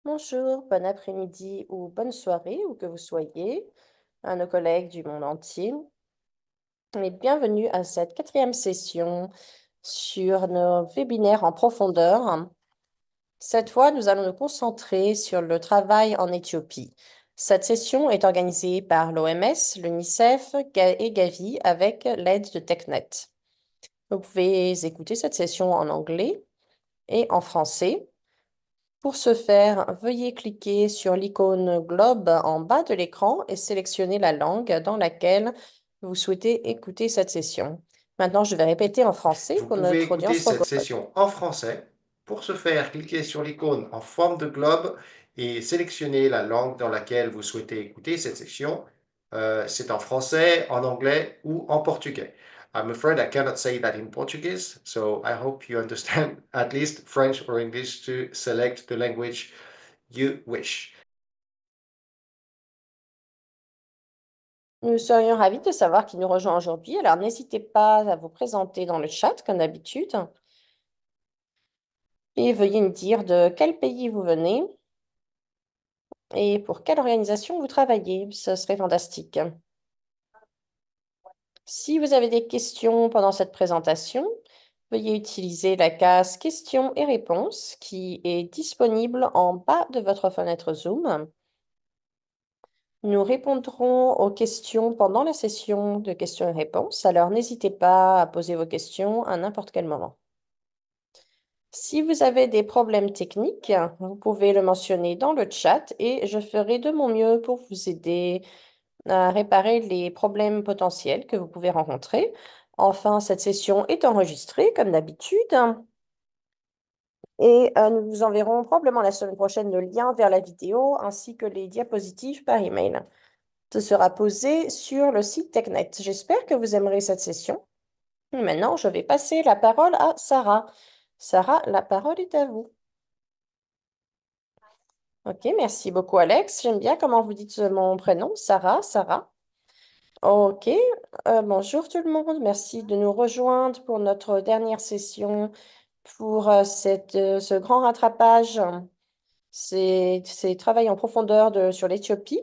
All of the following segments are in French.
Bonjour, bon après-midi ou bonne soirée, où que vous soyez, à nos collègues du monde entier. Et bienvenue à cette quatrième session sur nos webinaires en profondeur. Cette fois, nous allons nous concentrer sur le travail en Éthiopie. Cette session est organisée par l'OMS, l'UNICEF et Gavi avec l'aide de TechNet. Vous pouvez écouter cette session en anglais et en français. Pour ce faire, veuillez cliquer sur l'icône globe en bas de l'écran et sélectionner la langue dans laquelle vous souhaitez écouter cette session. Maintenant, je vais répéter en français Vous pour pouvez notre écouter audience cette francophone. session en français. Pour ce faire, cliquez sur l'icône en forme de globe et sélectionnez la langue dans laquelle vous souhaitez écouter cette session. C'est en français, en anglais ou en portugais. I'm afraid I cannot say that in Portuguese, so I hope you understand at least French or English to select the language you wish. Nous serions ravis de savoir qui nous rejoint aujourd'hui, alors n'hésitez pas à vous présenter dans le chat comme d'habitude et veuillez nous dire de quel pays vous venez et pour quelle organisation vous travaillez. Ce serait fantastique. Si vous avez des questions pendant cette présentation, veuillez utiliser la case questions et réponses qui est disponible en bas de votre fenêtre Zoom. Nous répondrons aux questions pendant la session de questions et réponses, alors n'hésitez pas à poser vos questions à n'importe quel moment. Si vous avez des problèmes techniques, vous pouvez le mentionner dans le chat et je ferai de mon mieux pour vous aider à réparer les problèmes potentiels que vous pouvez rencontrer. Enfin, cette session est enregistrée comme d'habitude et nous vous enverrons probablement la semaine prochaine le lien vers la vidéo ainsi que les diapositives par email. Ce sera posé sur le site TechNet. J'espère que vous aimerez cette session. Et maintenant, je vais passer la parole à Sarah. Sarah, la parole est à vous. Ok, merci beaucoup Alex. J'aime bien comment vous dites mon prénom, Sarah, Sarah. Ok, bonjour tout le monde. Merci de nous rejoindre pour notre dernière session pour ce grand rattrapage. C'est travail en profondeur sur l'Éthiopie.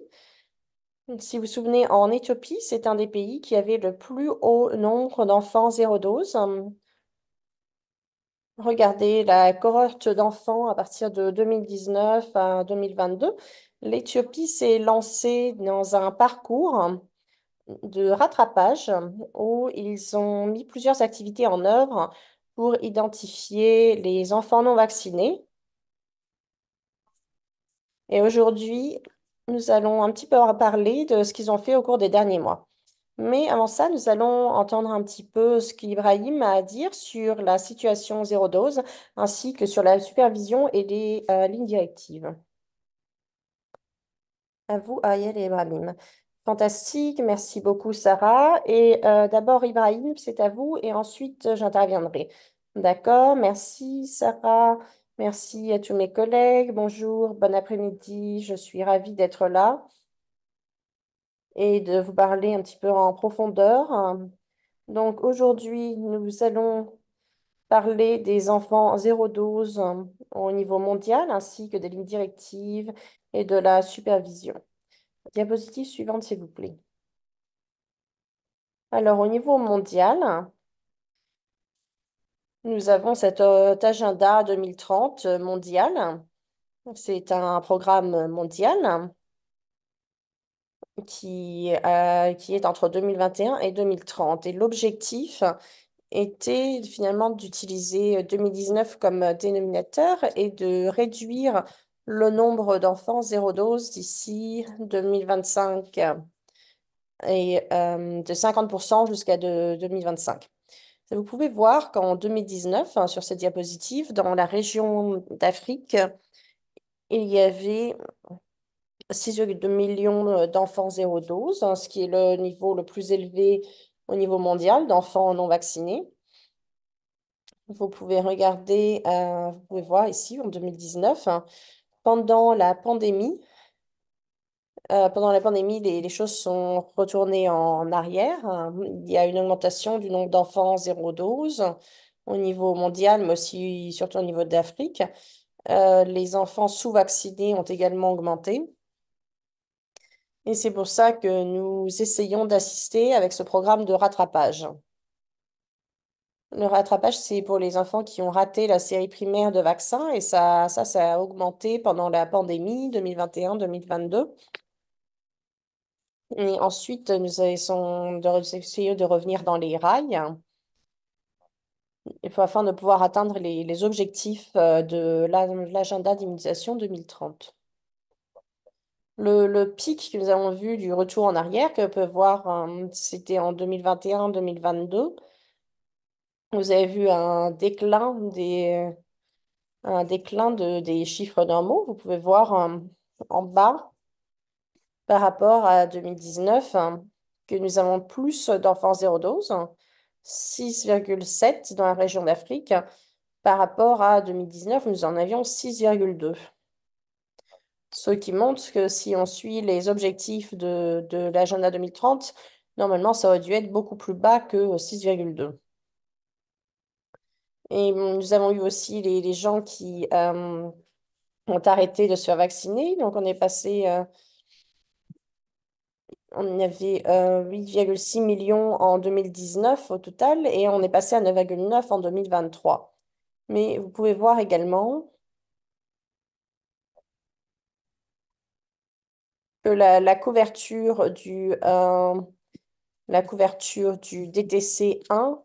Si vous vous souvenez, en Éthiopie, c'est un des pays qui avait le plus haut nombre d'enfants zéro dose. Regardez la cohorte d'enfants à partir de 2019 à 2022. L'Éthiopie s'est lancée dans un parcours de rattrapage où ils ont mis plusieurs activités en œuvre pour identifier les enfants non vaccinés. Et aujourd'hui, nous allons un petit peu parler de ce qu'ils ont fait au cours des derniers mois. Mais avant ça, nous allons entendre un petit peu ce qu'Ibrahim a à dire sur la situation zéro dose, ainsi que sur la supervision et les lignes directives. À vous, Ariel et Ibrahim. Fantastique, merci beaucoup, Sarah. Et d'abord, Ibrahim, c'est à vous, et ensuite, j'interviendrai. D'accord, merci, Sarah. Merci à tous mes collègues. Bonjour, bon après-midi. Je suis ravie d'être là et de vous parler un petit peu en profondeur. Donc, aujourd'hui, nous allons parler des enfants zéro dose au niveau mondial, ainsi que des lignes directives et de la supervision. Diapositive suivante, s'il vous plaît. Alors, au niveau mondial, nous avons cet agenda 2030 mondial. C'est un programme mondial qui est entre 2021 et 2030. Et l'objectif était finalement d'utiliser 2019 comme dénominateur et de réduire le nombre d'enfants zéro dose d'ici 2025 et de 50% jusqu'à 2025. Vous pouvez voir qu'en 2019, hein, sur cette diapositive, dans la région d'Afrique, il y avait 6,2 millions d'enfants zéro dose, hein, ce qui est le niveau le plus élevé au niveau mondial d'enfants non vaccinés. Vous pouvez regarder, vous pouvez voir ici en 2019, hein, pendant la pandémie, les choses sont retournées en arrière, hein. Il y a une augmentation du nombre d'enfants zéro dose au niveau mondial, mais aussi surtout au niveau d'Afrique. Les enfants sous-vaccinés ont également augmenté. Et c'est pour ça que nous essayons d'assister avec ce programme de rattrapage. Le rattrapage, c'est pour les enfants qui ont raté la série primaire de vaccins et ça a augmenté pendant la pandémie 2021-2022. Et ensuite, nous essayons essayer de revenir dans les rails afin de pouvoir atteindre les objectifs de l'agenda d'immunisation 2030. Le pic que nous avons vu du retour en arrière, que peut voir, c'était en 2021-2022. Vous avez vu un déclin des chiffres normaux. Vous pouvez voir en bas par rapport à 2019 que nous avons plus d'enfants zéro dose, 6,7 dans la région d'Afrique. Par rapport à 2019, nous en avions 6,2. Ce qui montre que si on suit les objectifs de l'agenda 2030, normalement, ça aurait dû être beaucoup plus bas que 6,2. Et nous avons eu aussi les gens qui ont arrêté de se faire vacciner. Donc, on est passé, on avait 8,6 millions en 2019 au total et on est passé à 9,9 en 2023. Mais vous pouvez voir également que la couverture du DTC 1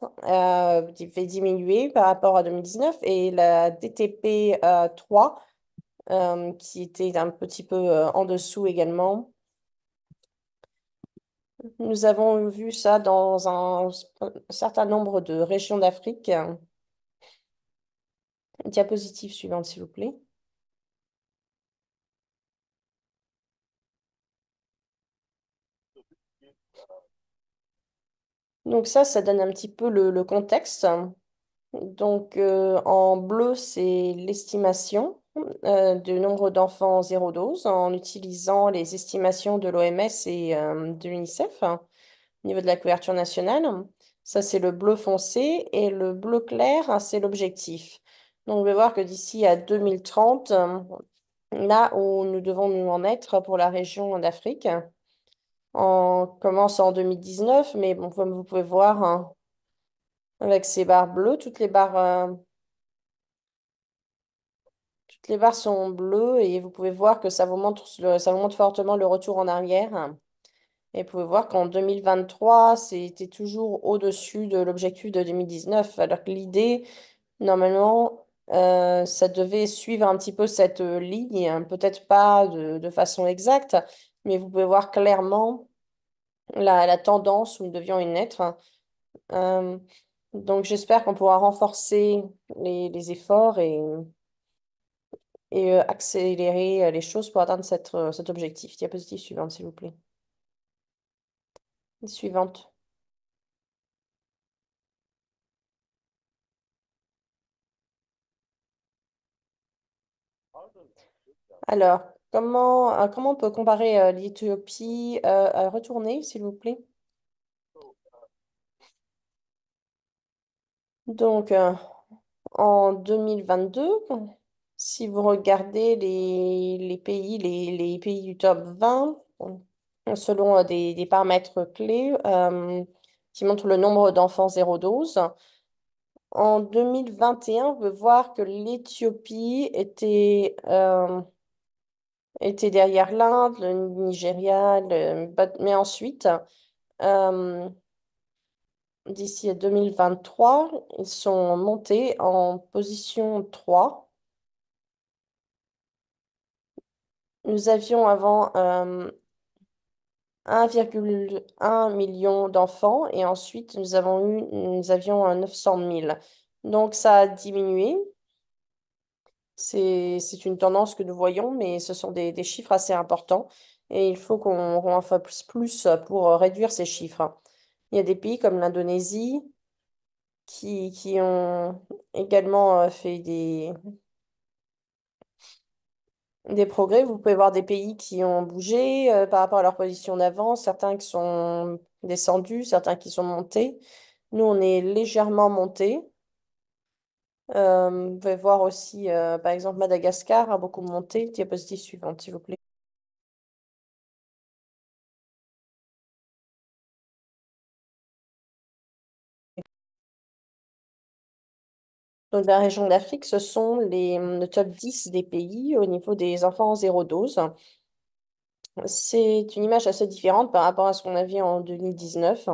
fait diminuer par rapport à 2019 et la DTP 3 qui était un petit peu en dessous également. Nous avons vu ça dans un certain nombre de régions d'Afrique. Diapositive suivante, s'il vous plaît. Donc ça donne un petit peu le contexte. Donc en bleu, c'est l'estimation du nombre d'enfants zéro dose en utilisant les estimations de l'OMS et de l'UNICEF au niveau de la couverture nationale. Ça, c'est le bleu foncé et le bleu clair, c'est l'objectif. Donc, on va voir que d'ici à 2030, là où nous devons nous en être pour la région d'Afrique, on commence en 2019, mais bon, comme vous pouvez voir, hein, avec ces barres bleues, toutes les barres sont bleues et vous pouvez voir que ça vous montre fortement le retour en arrière. Et vous pouvez voir qu'en 2023, c'était toujours au-dessus de l'objectif de 2019. Alors que l'idée, normalement, ça devait suivre un petit peu cette ligne, hein, peut-être pas de façon exacte, mais vous pouvez voir clairement la tendance où nous devions y être. Euh, donc j'espère qu'on pourra renforcer les efforts et accélérer les choses pour atteindre cet objectif. Diapositive suivante, s'il vous plaît. Suivante. Alors, comment on peut comparer l'Éthiopie à retourner, s'il vous plaît? Donc, en 2022, si vous regardez les pays du top 20, selon des paramètres clés qui montrent le nombre d'enfants zéro dose, en 2021, on peut voir que l'Éthiopie était derrière l'Inde, le Nigeria, mais ensuite, euh, d'ici à 2023, ils sont montés en position 3. Nous avions avant 1,1 million d'enfants et ensuite nous avions 900 000. Donc ça a diminué. C'est une tendance que nous voyons, mais ce sont des chiffres assez importants et il faut qu'on en fasse plus pour réduire ces chiffres. Il y a des pays comme l'Indonésie qui ont également fait des progrès. Vous pouvez voir des pays qui ont bougé par rapport à leur position d'avant, certains qui sont descendus, certains qui sont montés. Nous, on est légèrement montés. Vous pouvez voir aussi, par exemple, Madagascar a beaucoup monté. Diapositive suivante, s'il vous plaît. Donc, la région d'Afrique, ce sont le top 10 des pays au niveau des enfants en zéro dose. C'est une image assez différente par rapport à ce qu'on a vu en 2019.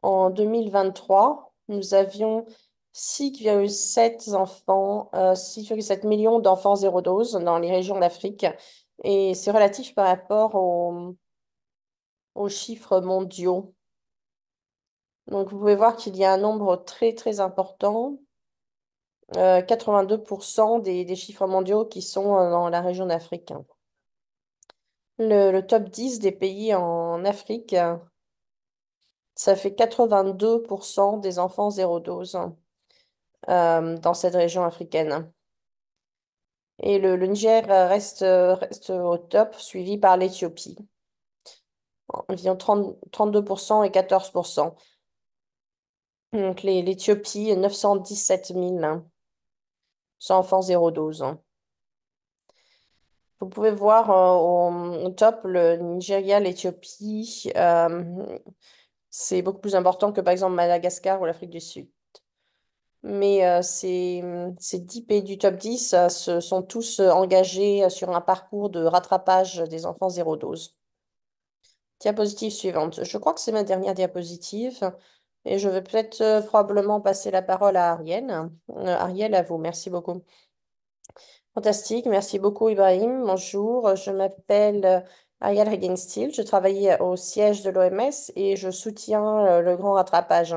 En 2023, nous avions 6,7 enfants, 6,7 millions d'enfants zéro dose dans les régions d'Afrique. Et c'est relatif par rapport aux chiffres mondiaux. Donc, vous pouvez voir qu'il y a un nombre très, très important, 82% des chiffres mondiaux qui sont dans la région d'Afrique. Le top 10 des pays en Afrique, ça fait 82% des enfants zéro dose dans cette région africaine. Et le Niger reste au top, suivi par l'Éthiopie, environ 32% et 14%. Donc l'Éthiopie, 917 000 enfants zéro dose. Vous pouvez voir au top le Nigeria, l'Éthiopie. C'est beaucoup plus important que par exemple Madagascar ou l'Afrique du Sud. Mais ces 10 pays du top 10 se sont tous engagés sur un parcours de rattrapage des enfants zéro dose. Diapositive suivante. Je crois que c'est ma dernière diapositive et je vais peut-être probablement passer la parole à Ariel. Ariel, à vous. Merci beaucoup. Fantastique. Merci beaucoup, Ibrahim. Bonjour. Je m'appelle Ariel Regenstiel. Je travaille au siège de l'OMS et je soutiens le grand rattrapage.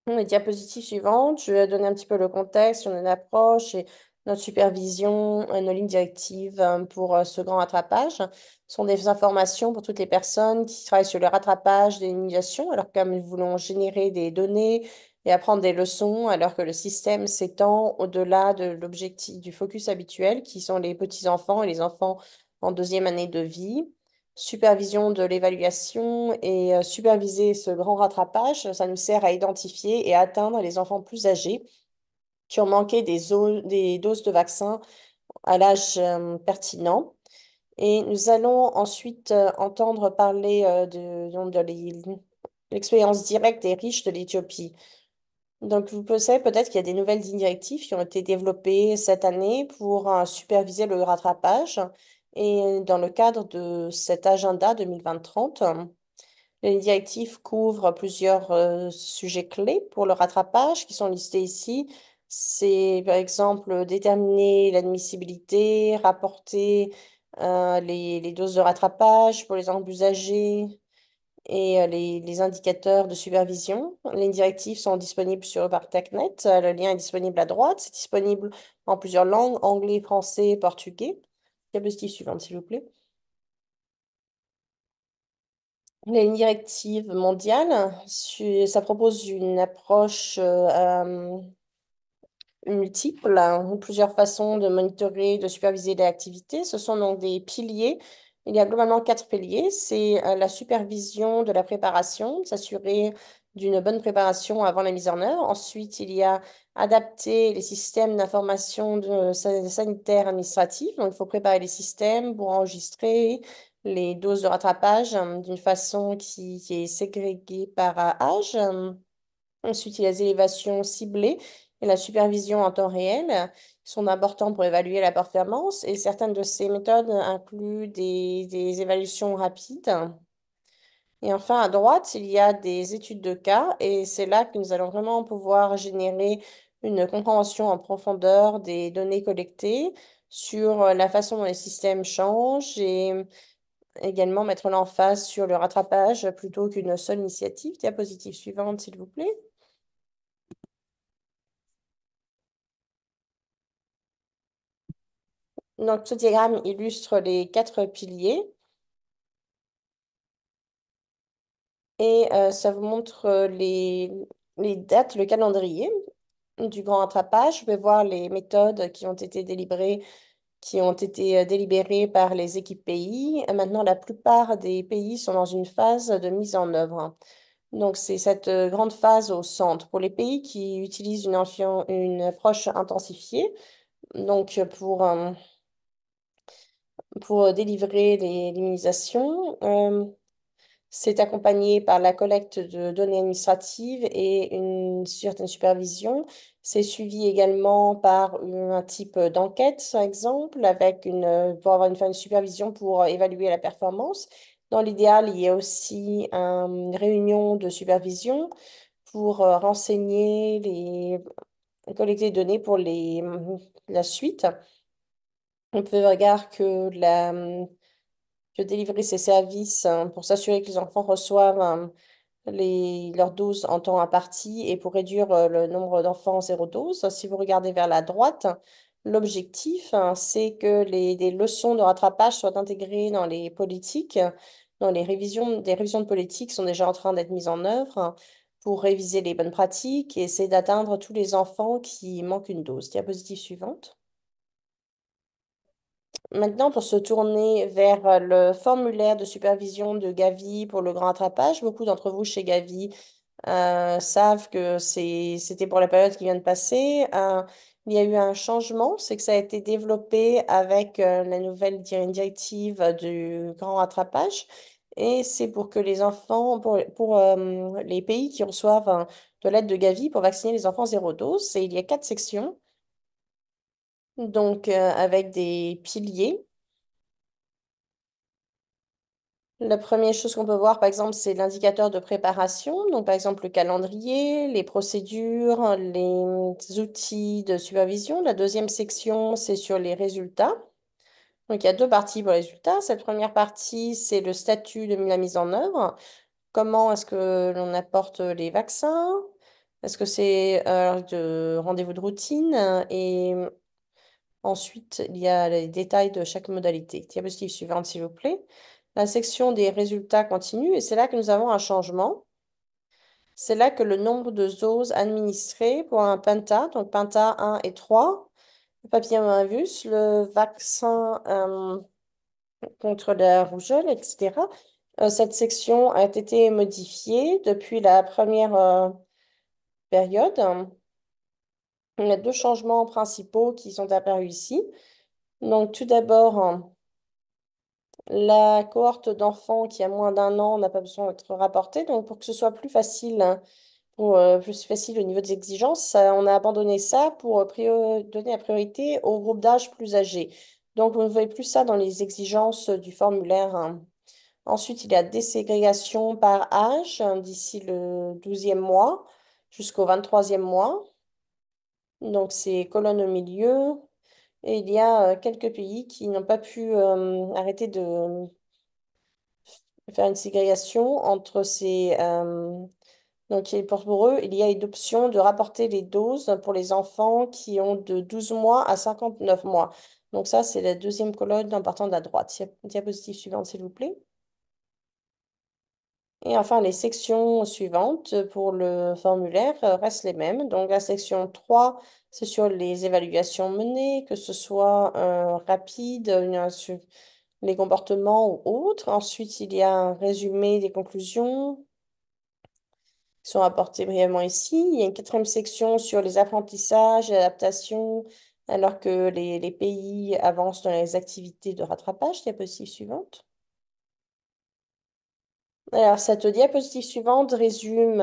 Les diapositives suivantes, je vais donner un petit peu le contexte sur notre approche et notre supervision, nos lignes directives pour ce grand rattrapage. Ce sont des informations pour toutes les personnes qui travaillent sur le rattrapage des immunisations, alors comme nous voulons générer des données et apprendre des leçons, alors que le système s'étend au-delà de l'objectif du focus habituel, qui sont les petits-enfants et les enfants en deuxième année de vie. Supervision de l'évaluation et superviser ce grand rattrapage, ça nous sert à identifier et atteindre les enfants plus âgés qui ont manqué des doses de vaccins à l'âge pertinent. Et nous allons ensuite entendre parler donc l'expérience directe et riche de l'Éthiopie. Donc, vous savez peut-être qu'il y a des nouvelles lignes directives qui ont été développées cette année pour superviser le rattrapage. Et dans le cadre de cet agenda 2020-30, les directives couvrent plusieurs sujets clés pour le rattrapage qui sont listés ici. C'est par exemple déterminer l'admissibilité, rapporter les doses de rattrapage pour les enfants plus âgés, et les indicateurs de supervision. Les directives sont disponibles sur Partechnet. Le lien est disponible à droite. C'est disponible en plusieurs langues, anglais, français, portugais. Diapositive suivante, s'il vous plaît. Les directives mondiales, ça propose une approche multiples, hein, plusieurs façons de monitorer, de superviser les activités. Ce sont donc des piliers. Il y a globalement 4 piliers. C'est la supervision de la préparation, s'assurer d'une bonne préparation avant la mise en œuvre. Ensuite, il y a adapter les systèmes d'information sanitaire administrative. Donc, il faut préparer les systèmes pour enregistrer les doses de rattrapage d'une façon qui est ségrégée par âge. Ensuite, il y a les élévations ciblées et la supervision en temps réel qui sont importants pour évaluer la performance. Et certaines de ces méthodes incluent des évaluations rapides. Et enfin, à droite, il y a des études de cas et c'est là que nous allons vraiment pouvoir générer une compréhension en profondeur des données collectées sur la façon dont les systèmes changent et également mettre l'emphase sur le rattrapage plutôt qu'une seule initiative. Diapositive suivante, s'il vous plaît. Donc, ce diagramme illustre les 4 piliers et ça vous montre les dates, le calendrier du grand rattrapage. Vous pouvez voir les méthodes qui ont été délibérées, par les équipes pays. Maintenant, la plupart des pays sont dans une phase de mise en œuvre. Donc, c'est cette grande phase au centre. Pour les pays qui utilisent une approche intensifiée, donc pour délivrer l'immunisation, c'est accompagné par la collecte de données administratives et une certaine supervision. C'est suivi également par un type d'enquête, par exemple, pour avoir une supervision pour évaluer la performance. Dans l'idéal, il y a aussi une réunion de supervision pour collecter des données pour la suite. On peut regarder que délivrer ces services pour s'assurer que les enfants reçoivent leur dose en temps imparti et pour réduire le nombre d'enfants zéro dose. Si vous regardez vers la droite, l'objectif, c'est que des leçons de rattrapage soient intégrées dans les politiques, dans des révisions de politiques sont déjà en train d'être mises en œuvre pour réviser les bonnes pratiques et essayer d'atteindre tous les enfants qui manquent une dose. Diapositive suivante. Maintenant, pour se tourner vers le formulaire de supervision de Gavi pour le grand rattrapage, beaucoup d'entre vous chez Gavi savent que c'était pour la période qui vient de passer. Il y a eu un changement, c'est que ça a été développé avec la nouvelle directive du grand rattrapage. Et c'est pour que les enfants, pour les pays qui reçoivent de l'aide de Gavi pour vacciner les enfants zéro dose. Et il y a 4 sections, donc avec des piliers. La première chose qu'on peut voir, par exemple, c'est l'indicateur de préparation. Donc, par exemple, le calendrier, les procédures, les outils de supervision. La deuxième section, c'est sur les résultats. Donc, il y a deux parties pour les résultats. Cette première partie, c'est le statut de la mise en œuvre. Comment est-ce que l'on apporte les vaccins? Est-ce que c'est de rendez-vous de routine? Et ensuite, il y a les détails de chaque modalité. Diapositive suivante, s'il vous plaît. La section des résultats continue et c'est là que nous avons un changement. C'est là que le nombre de doses administrées pour un Penta, donc Penta 1 et 3, le papillomavirus, le vaccin contre la rougeole, etc. Cette section a été modifiée depuis la première période. Il y a deux changements principaux qui sont apparus ici. Donc, tout d'abord, la cohorte d'enfants qui a moins d'1 an n'a pas besoin d'être rapportée. Donc, pour que ce soit plus facile, plus facile au niveau des exigences, on a abandonné ça pour donner la priorité aux groupes d'âge plus âgés. Donc, vous ne voyez plus ça dans les exigences du formulaire, hein. Ensuite, il y a déségrégation par âge d'ici le 12e mois jusqu'au 23e mois. Donc, c'est colonne au milieu. Et il y a quelques pays qui n'ont pas pu arrêter de faire une ségrégation entre ces... donc, pour eux, il y a une option de rapporter les doses pour les enfants qui ont de 12 mois à 59 mois. Donc ça, c'est la deuxième colonne en partant de la droite. Diapositive suivante, s'il vous plaît. Et enfin, les sections suivantes pour le formulaire restent les mêmes. Donc, la section 3, c'est sur les évaluations menées, que ce soit rapide, sur les comportements ou autres. Ensuite, il y a un résumé des conclusions qui sont apportées brièvement ici. Il y a une quatrième section sur les apprentissages et adaptations, alors que les pays avancent dans les activités de rattrapage. Diapositive suivante. Alors, cette diapositive suivante résume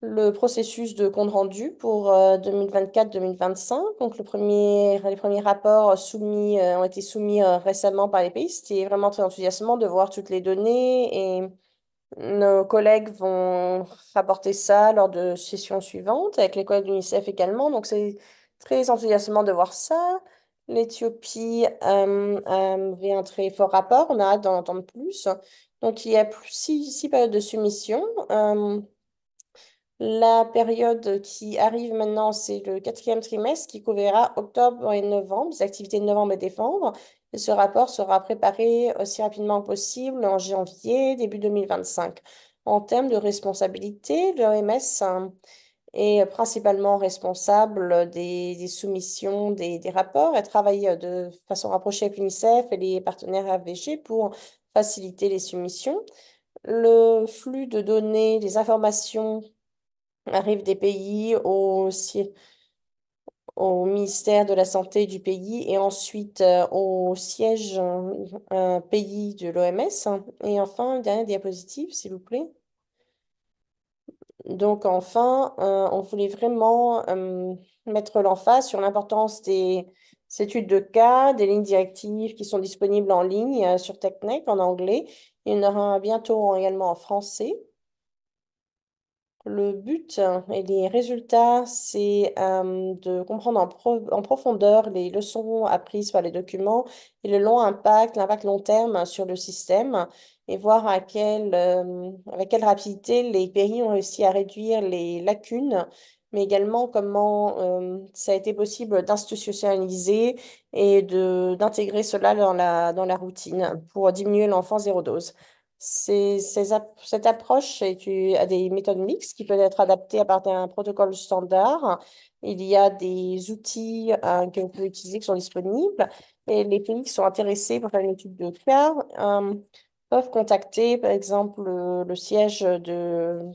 le processus de compte rendu pour 2024-2025. Donc, les premiers rapports ont été soumis récemment par les pays. C'était vraiment très enthousiasmant de voir toutes les données et nos collègues vont rapporter ça lors de sessions suivantes, avec les collègues de l'UNICEF également. Donc, c'est très enthousiasmant de voir ça. L'Éthiopie avait un très fort rapport. On a hâte d'en entendre plus. Donc, il y a six périodes de soumission. La période qui arrive maintenant, c'est le quatrième trimestre qui couvrira octobre et novembre, les activités de novembre et décembre. Et ce rapport sera préparé aussi rapidement que possible en janvier, début 2025. En termes de responsabilité, l'OMS est principalement responsable des soumissions des rapports. Elle travaille de façon rapprochée avec l'UNICEF et les partenaires AVG pour faciliter les soumissions. Le flux de données, les informations arrivent des pays au ministère de la Santé du pays et ensuite au siège pays de l'OMS. Et enfin, une dernière diapositive, s'il vous plaît. Donc enfin, on voulait vraiment mettre l'emphase sur l'importance des études de cas, des lignes directives qui sont disponibles en ligne sur TechNet en anglais. Il y en aura bientôt également en français. Le but et les résultats, c'est de comprendre en profondeur les leçons apprises par les documents et le l'impact long terme sur le système et voir avec quelle rapidité les pays ont réussi à réduire les lacunes, mais également comment ça a été possible d'institutionnaliser et d'intégrer cela dans la routine pour diminuer l'enfant zéro dose. Cette approche a des méthodes mixtes qui peuvent être adaptées à partir d'un protocole standard. Il y a des outils que vous pouvez utiliser qui sont disponibles et les pays qui sont intéressés pour faire une étude de cas peuvent contacter par exemple le siège de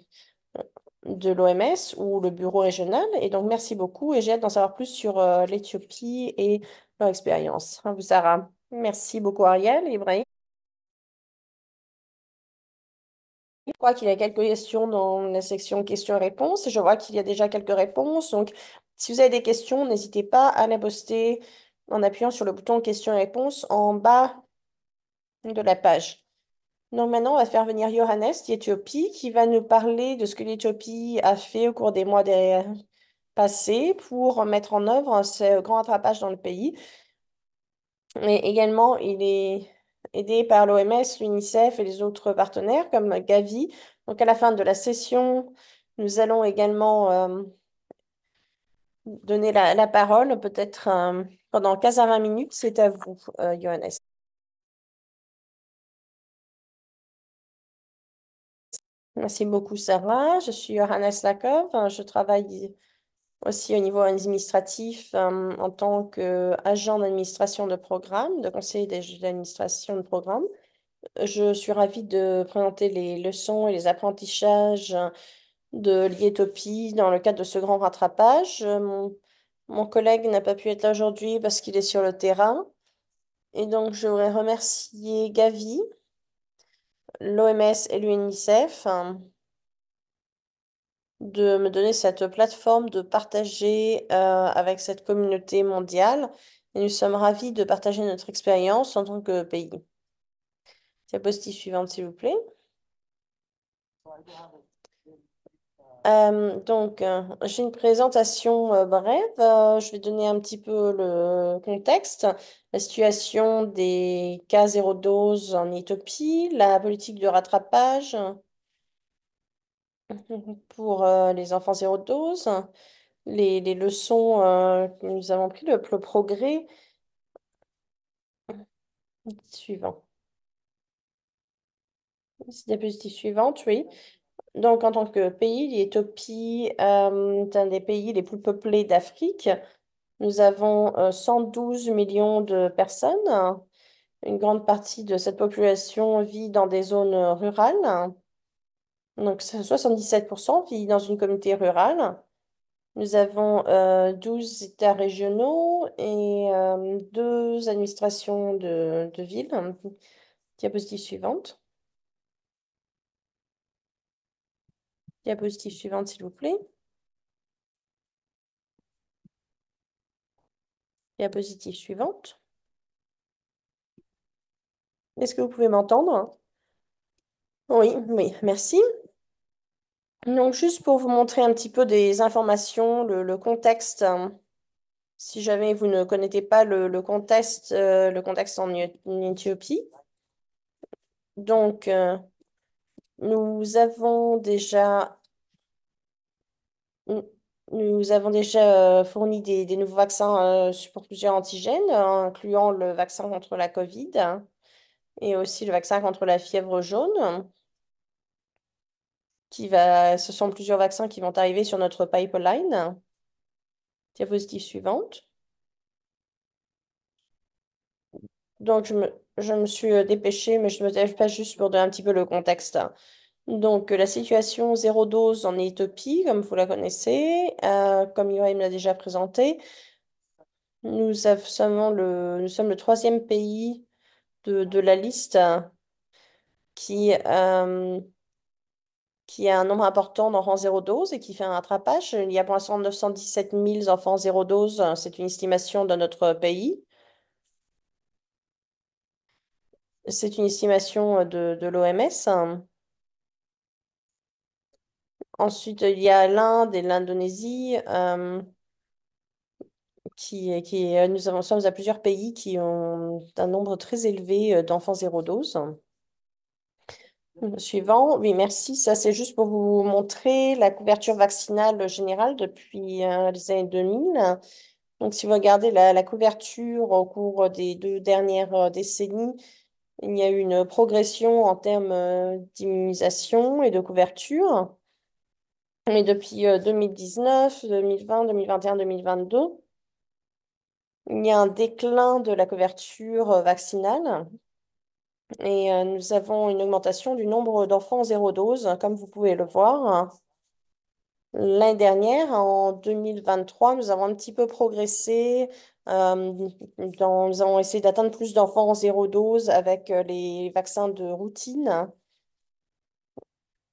l'OMS ou le bureau régional. Et donc merci beaucoup et j'ai hâte d'en savoir plus sur l'Éthiopie et leur expérience. À vous, Sarah. Merci beaucoup, Ariel et Ibrahim. Je crois qu'il y a quelques questions dans la section questions-réponses. Je vois qu'il y a déjà quelques réponses. Donc, si vous avez des questions, n'hésitez pas à les poster en appuyant sur le bouton questions-réponses en bas de la page. Donc, maintenant, on va faire venir Johannes d'Éthiopie qui va nous parler de ce que l'Éthiopie a fait au cours des passés pour mettre en œuvre ce grand rattrapage dans le pays. Et également, il est aidé par l'OMS, l'UNICEF et les autres partenaires comme Gavi. Donc, à la fin de la session, nous allons également donner la parole, peut-être pendant 15 à 20 minutes. C'est à vous, Johannes. Merci beaucoup, Sarah. Je suis Johannes Lakov. Je travaille aussi au niveau administratif en tant qu'agent d'administration de programme, de conseiller d'administration de programme. Je suis ravie de présenter les leçons et les apprentissages de l'IETOPie dans le cadre de ce grand rattrapage. Mon collègue n'a pas pu être là aujourd'hui parce qu'il est sur le terrain. Et donc, je voudrais remercier Gavi, l'OMS et l'UNICEF de me donner cette plateforme de partager avec cette communauté mondiale. Et nous sommes ravis de partager notre expérience en tant que pays. Diapositive suivante, s'il vous plaît. J'ai une présentation brève. Je vais donner un petit peu le contexte, la situation des cas zéro dose en Éthiopie, la politique de rattrapage pour les enfants zéro dose, les leçons que nous avons pris, le progrès suivant. Diapositive suivante, oui. Donc, en tant que pays, l'Éthiopie est un des pays les plus peuplés d'Afrique. Nous avons 112 millions de personnes. Une grande partie de cette population vit dans des zones rurales. Donc, 77% vit dans une communauté rurale. Nous avons 12 États régionaux et deux administrations de villes. Diapositive suivante. Diapositive suivante, s'il vous plaît. Diapositive suivante. Est-ce que vous pouvez m'entendre? Oui, oui, merci. Donc, juste pour vous montrer un petit peu des informations, le contexte, si jamais vous ne connaissez pas le contexte en Éthiopie. Donc, nous avons déjà, nous nous avons déjà fourni des nouveaux vaccins pour plusieurs antigènes, incluant le vaccin contre la COVID et aussi le vaccin contre la fièvre jaune. Ce sont plusieurs vaccins qui vont arriver sur notre pipeline. Diapositive suivante. Donc, je me suis dépêchée, mais je me dépêche juste pour donner un petit peu le contexte. Donc, la situation zéro dose en Éthiopie, comme vous la connaissez, comme Ibrahim l'a déjà présenté, nous sommes le troisième pays de la liste qui, qui a un nombre important d'enfants zéro dose et qui fait un rattrapage. Il y a pour l'instant 917 000 enfants zéro dose. C'est une estimation de notre pays. C'est une estimation de l'OMS. Ensuite, il y a l'Inde et l'Indonésie sommes à plusieurs pays qui ont un nombre très élevé d'enfants zéro dose. Suivant, oui, merci. Ça, c'est juste pour vous montrer la couverture vaccinale générale depuis les années 2000. Donc, si vous regardez la couverture au cours des 2 dernières décennies, il y a eu une progression en termes d'immunisation et de couverture. Mais depuis 2019, 2020, 2021, 2022, il y a un déclin de la couverture vaccinale et nous avons une augmentation du nombre d'enfants zéro dose, comme vous pouvez le voir. L'année dernière, en 2023, nous avons un petit peu progressé. Nous avons essayé d'atteindre plus d'enfants en zéro dose avec les vaccins de routine,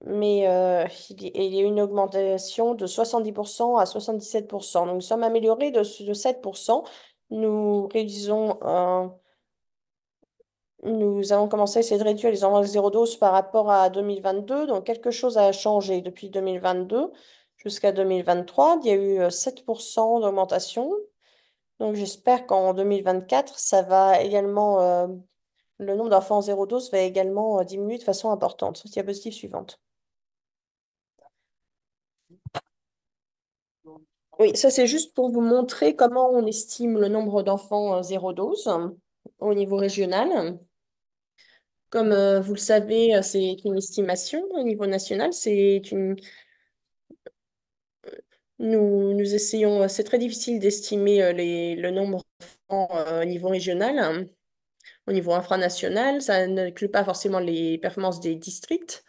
mais il y a eu une augmentation de 70% à 77%. Donc, nous sommes améliorés de 7%. Nous réduisons Nous avons commencé à essayer de réduire les envois zéro dose par rapport à 2022. Donc, quelque chose a changé depuis 2022 jusqu'à 2023. Il y a eu 7% d'augmentation. Donc, j'espère qu'en 2024, ça va également, le nombre d'enfants zéro dose va également diminuer de façon importante. Diapositive suivante. Oui, ça c'est juste pour vous montrer comment on estime le nombre d'enfants zéro dose au niveau régional. Comme vous le savez, c'est une estimation au niveau national. Nous essayons, c'est très difficile d'estimer le nombre d'enfants au niveau régional, hein. Au niveau infranational, ça n'inclut pas forcément les performances des districts.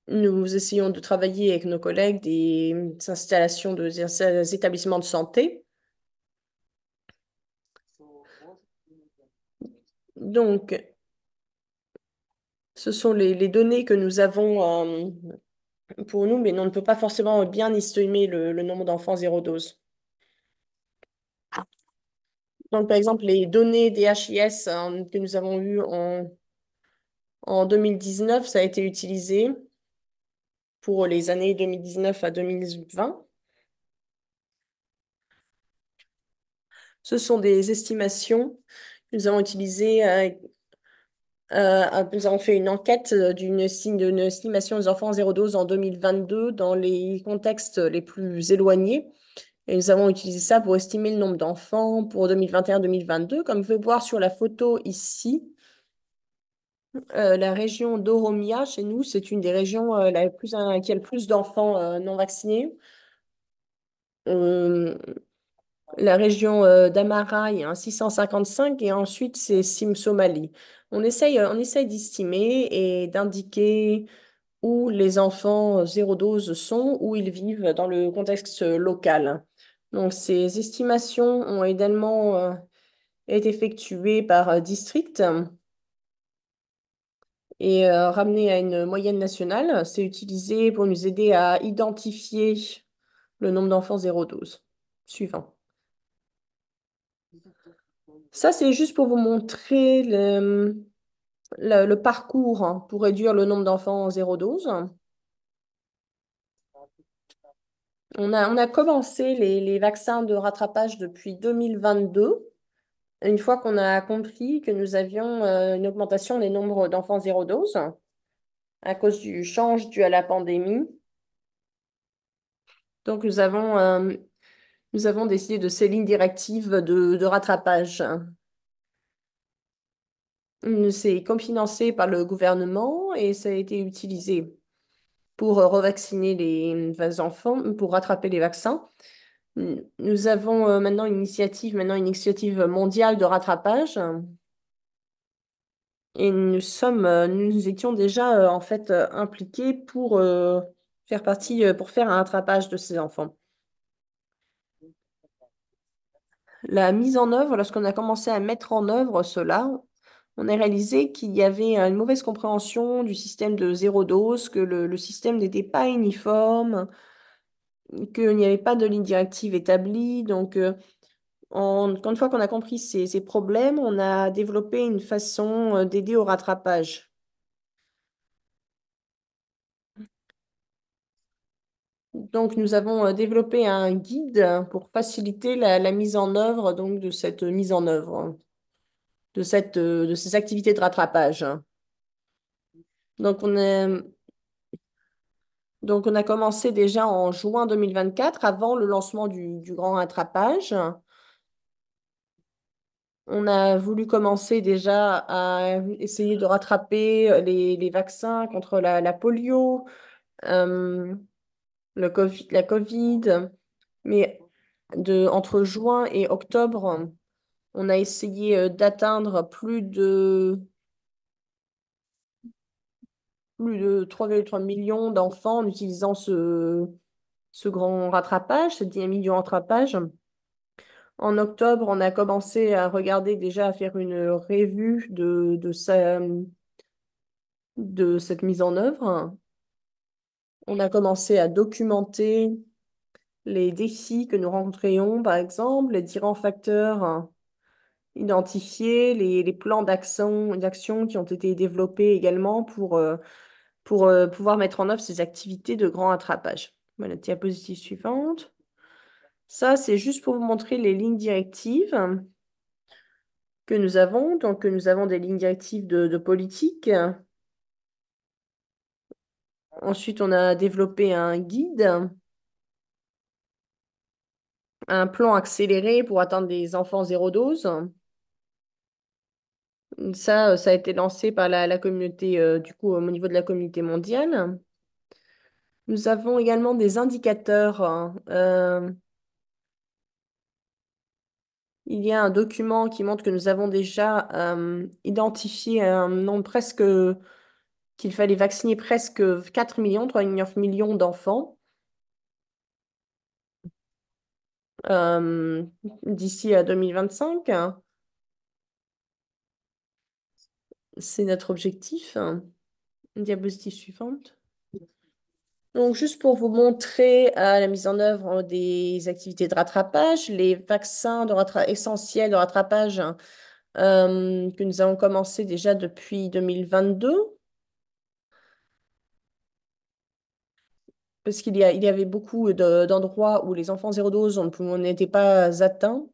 Nous essayons de travailler avec nos collègues des installations des établissements de santé. Donc, ce sont les données que nous avons pour nous, mais on ne peut pas forcément bien estimer le nombre d'enfants zéro dose. Donc, par exemple, les données des HIS que nous avons eues en 2019, ça a été utilisé pour les années 2019 à 2020. Ce sont des estimations que nous avons utilisées. Nous avons fait une enquête d'une estimation des enfants zéro dose en 2022 dans les contextes les plus éloignés. Et nous avons utilisé ça pour estimer le nombre d'enfants pour 2021-2022. Comme vous pouvez voir sur la photo ici, la région d'Oromia, chez nous, c'est une des régions qui a le plus d'enfants non vaccinés. Euh, la région d'Amara, il y a un 655 et ensuite c'est Sim-Somalie. On essaye d'estimer et d'indiquer où les enfants zéro dose sont, où ils vivent dans le contexte local. Donc ces estimations ont également été effectuées par district et ramenées à une moyenne nationale. C'est utilisé pour nous aider à identifier le nombre d'enfants zéro dose. Suivant. Ça, c'est juste pour vous montrer le parcours hein, pour réduire le nombre d'enfants en zéro dose. On a commencé les vaccins de rattrapage depuis 2022, une fois qu'on a compris que nous avions une augmentation des nombres d'enfants zéro dose à cause du change dû à la pandémie. Donc, nous avons décidé de ces lignes directives de rattrapage. C'est cofinancé par le gouvernement et ça a été utilisé pour revacciner les enfants, pour rattraper les vaccins. Nous avons maintenant une initiative mondiale de rattrapage Et nous étions déjà en fait impliqués pour faire pour faire un rattrapage de ces enfants. La mise en œuvre, lorsqu'on a commencé à mettre en œuvre cela, on a réalisé qu'il y avait une mauvaise compréhension du système de zéro dose, que le système n'était pas uniforme, qu'il n'y avait pas de ligne directive établie. Donc, une fois qu'on a compris ces problèmes, on a développé une façon d'aider au rattrapage. Donc, nous avons développé un guide pour faciliter la mise en œuvre donc, de cette mise en œuvre, de ces activités de rattrapage. Donc, on a commencé déjà en juin 2024, avant le lancement du grand rattrapage. On a voulu commencer déjà à essayer de rattraper les vaccins contre la polio, euh, la Covid. Mais entre juin et octobre, on a essayé d'atteindre plus de 3,3 millions d'enfants en utilisant ce grand rattrapage, ce dynamique du rattrapage. En octobre, on a commencé à regarder déjà, à faire une revue de cette mise en œuvre. On a commencé à documenter les défis que nous rencontrions, par exemple, les différents facteurs identifiés, les plans d'action qui ont été développés également pour pouvoir mettre en œuvre ces activités de grand attrapage. Voilà, diapositive suivante. Ça, c'est juste pour vous montrer les lignes directives que nous avons. Donc, nous avons des lignes directives de politique. Ensuite, on a développé un guide, un plan accéléré pour atteindre les enfants zéro dose. Ça a été lancé par la communauté, du coup, au niveau de la communauté mondiale. Nous avons également des indicateurs, hein. Il y a un document qui montre que nous avons déjà identifié un nombre qu'il fallait vacciner presque 4 millions, 3,9 millions d'enfants euh, d'ici à 2025. C'est notre objectif. Diapositive suivante. Donc, juste pour vous montrer la mise en œuvre des activités de rattrapage, les vaccins essentiels de rattrapage que nous avons commencé déjà depuis 2022, parce il y avait beaucoup d'endroits où les enfants zéro dose n'étaient pas atteints.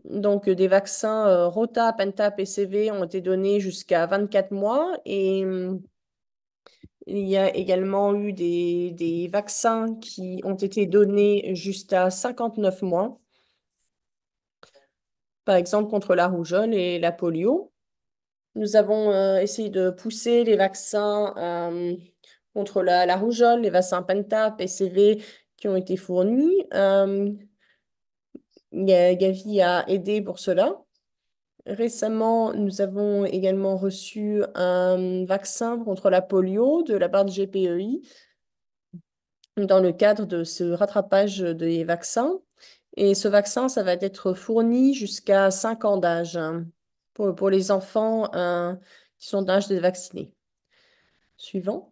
Donc, des vaccins Rota, Penta, PCV ont été donnés jusqu'à 24 mois et il y a également eu des vaccins qui ont été donnés jusqu'à 59 mois, par exemple contre la rougeole et la polio. Nous avons essayé de pousser les vaccins contre la rougeole, les vaccins Penta, PCV qui ont été fournis. Gavi a aidé pour cela. Récemment, nous avons également reçu un vaccin contre la polio de la part de GPEI dans le cadre de ce rattrapage des vaccins. Et ce vaccin, ça va être fourni jusqu'à 5 ans d'âge pour les enfants qui sont d'âge de vacciner. Suivant.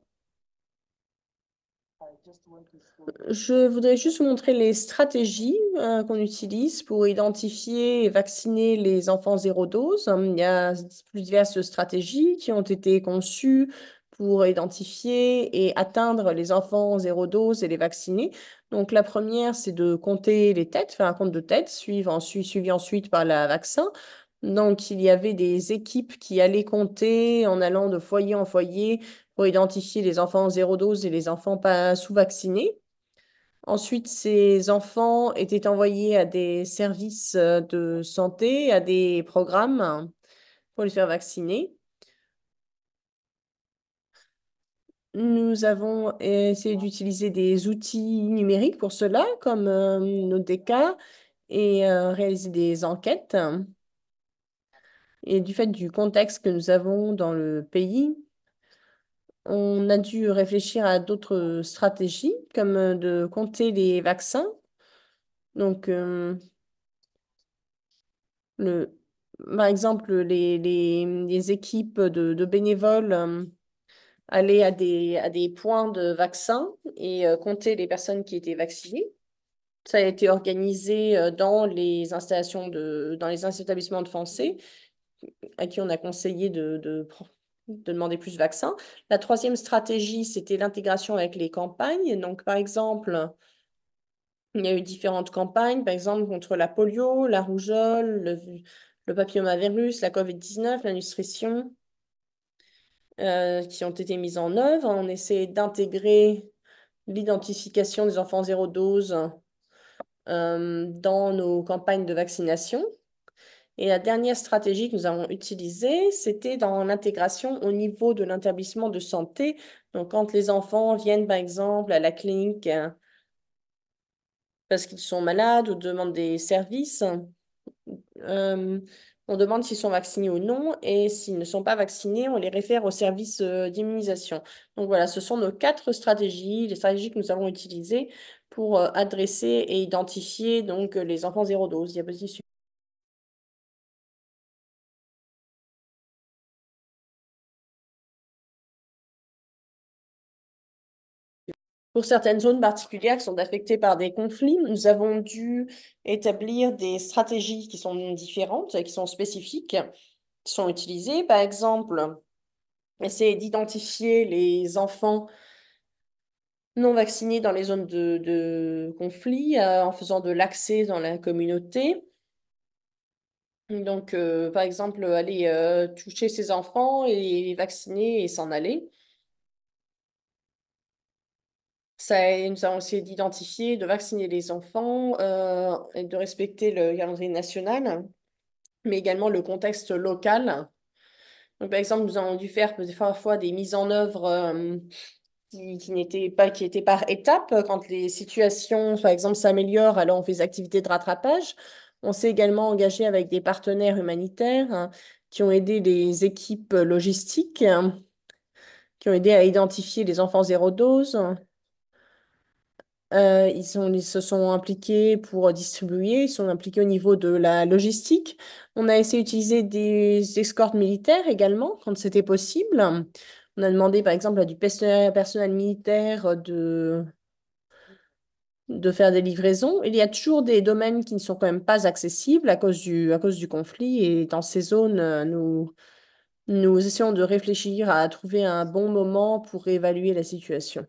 Je voudrais juste vous montrer les stratégies qu'on utilise pour identifier et vacciner les enfants zéro dose. Il y a diverses stratégies qui ont été conçues pour identifier et atteindre les enfants zéro dose et les vacciner. Donc, la première, c'est de compter les têtes, faire un compte de têtes, suivi ensuite par la vaccin. Donc, il y avait des équipes qui allaient compter en allant de foyer en foyer pour identifier les enfants zéro dose et les enfants pas sous-vaccinés. Ensuite, ces enfants étaient envoyés à des services de santé, à des programmes pour les faire vacciner. Nous avons essayé d'utiliser des outils numériques pour cela, comme Noteka, et réaliser des enquêtes. Et du fait du contexte que nous avons dans le pays, on a dû réfléchir à d'autres stratégies, comme de compter les vaccins. Donc, le, par exemple, les équipes de bénévoles allaient à des points de vaccins et compter les personnes qui étaient vaccinées. Ça a été organisé dans les installations dans les établissements de français à qui on a conseillé de demander plus de vaccins. La troisième stratégie, c'était l'intégration avec les campagnes. Donc, par exemple, il y a eu différentes campagnes, par exemple contre la polio, la rougeole, le papillomavirus, la COVID-19, la nutrition, qui ont été mises en œuvre. On essaie d'intégrer l'identification des enfants zéro dose dans nos campagnes de vaccination. Et la dernière stratégie que nous avons utilisée, c'était dans l'intégration au niveau de l'établissement de santé. Donc, quand les enfants viennent, par exemple, à la clinique parce qu'ils sont malades ou demandent des services, euh, on demande s'ils sont vaccinés ou non. Et s'ils ne sont pas vaccinés, on les réfère au service d'immunisation. Donc, voilà, ce sont nos quatre stratégies, les stratégies que nous avons utilisées pour adresser et identifier donc, les enfants zéro dose. Diapositive. Pour certaines zones particulières qui sont affectées par des conflits, nous avons dû établir des stratégies qui sont différentes, qui sont spécifiques, qui sont utilisées. Par exemple, essayer d'identifier les enfants non vaccinés dans les zones de conflit en faisant de l'accès dans la communauté. Donc, par exemple, aller toucher ces enfants et les vacciner et s'en aller. Nous avons essayé d'identifier, de vacciner les enfants et de respecter le calendrier national, mais également le contexte local. Donc, par exemple, nous avons dû faire parfois des mises en œuvre qui n'étaient pas, qui étaient par étapes. Quand les situations, par exemple, s'améliorent, alors on fait des activités de rattrapage. On s'est également engagé avec des partenaires humanitaires qui ont aidé les équipes logistiques, qui ont aidé à identifier les enfants zéro dose. Ils se sont impliqués pour distribuer, ils sont impliqués au niveau de la logistique. On a essayé d'utiliser des escortes militaires également quand c'était possible. On a demandé par exemple à du personnel militaire de faire des livraisons. Il y a toujours des domaines qui ne sont quand même pas accessibles à cause du conflit. Et dans ces zones, nous essayons de réfléchir à trouver un bon moment pour évaluer la situation.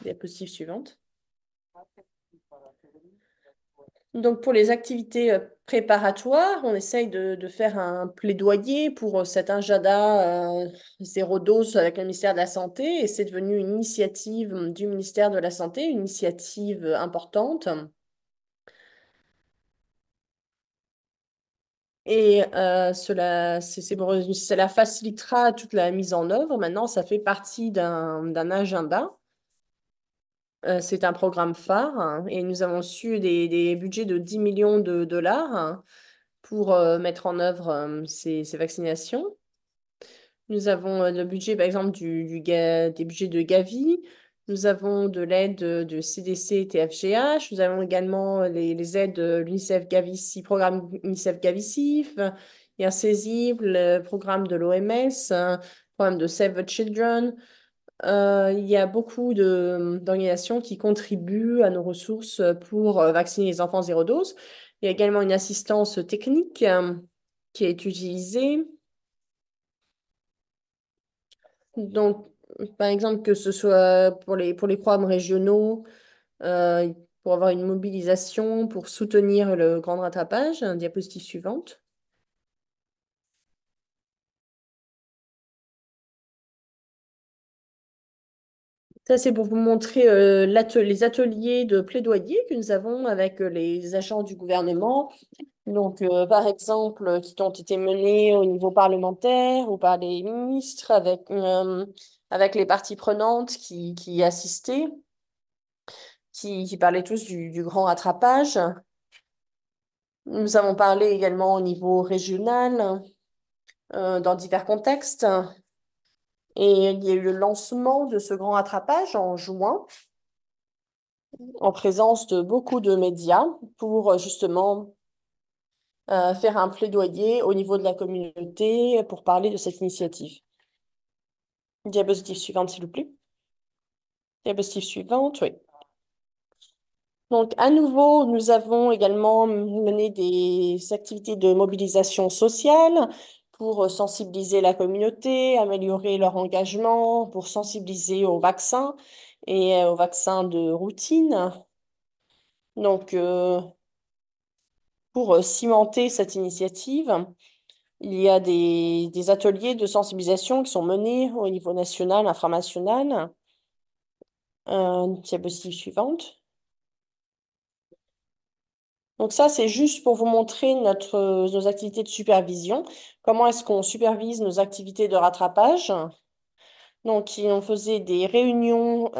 Diapositive suivante. Donc pour les activités préparatoires, on essaye de faire un plaidoyer pour cet agenda zéro dose avec le ministère de la Santé et c'est devenu une initiative du ministère de la Santé, une initiative importante. Et cela facilitera toute la mise en œuvre. Maintenant, ça fait partie d'un agenda. C'est un programme phare hein, et nous avons su des budgets de 10 millions de dollars hein, pour mettre en œuvre ces vaccinations. Nous avons le budget, par exemple, des budgets de Gavi. Nous avons de l'aide de CDC et TFGH. Nous avons également les aides de l'UNICEF Gavici, programme UNICEF Gavicif, Inaccessible, le programme de l'OMS, programme de Save the Children. Il y a beaucoup d'organisations qui contribuent à nos ressources pour vacciner les enfants zéro dose. Il y a également une assistance technique qui est utilisée. Donc, par exemple, que ce soit pour les programmes régionaux, euh, pour avoir une mobilisation, pour soutenir le grand rattrapage. Diapositive suivante. Ça, c'est pour vous montrer les ateliers de plaidoyer que nous avons avec les agents du gouvernement. Donc, par exemple, qui ont été menés au niveau parlementaire ou par les ministres avec les parties prenantes qui y assistaient, qui parlaient tous du grand rattrapage. Nous avons parlé également au niveau régional. dans divers contextes. Et il y a eu le lancement de ce grand rattrapage en juin, en présence de beaucoup de médias, pour justement faire un plaidoyer au niveau de la communauté pour parler de cette initiative. Diapositive suivante, s'il vous plaît. Diapositive suivante, oui. Donc, à nouveau, nous avons également mené des activités de mobilisation sociale pour sensibiliser la communauté, améliorer leur engagement, pour sensibiliser aux vaccins et aux vaccins de routine. Donc, pour cimenter cette initiative, il y a des ateliers de sensibilisation qui sont menés au niveau national, infranational. Diapositive suivante. Donc ça, c'est juste pour vous montrer nos activités de supervision. Comment est-ce qu'on supervise nos activités de rattrapage? Donc, on faisait des réunions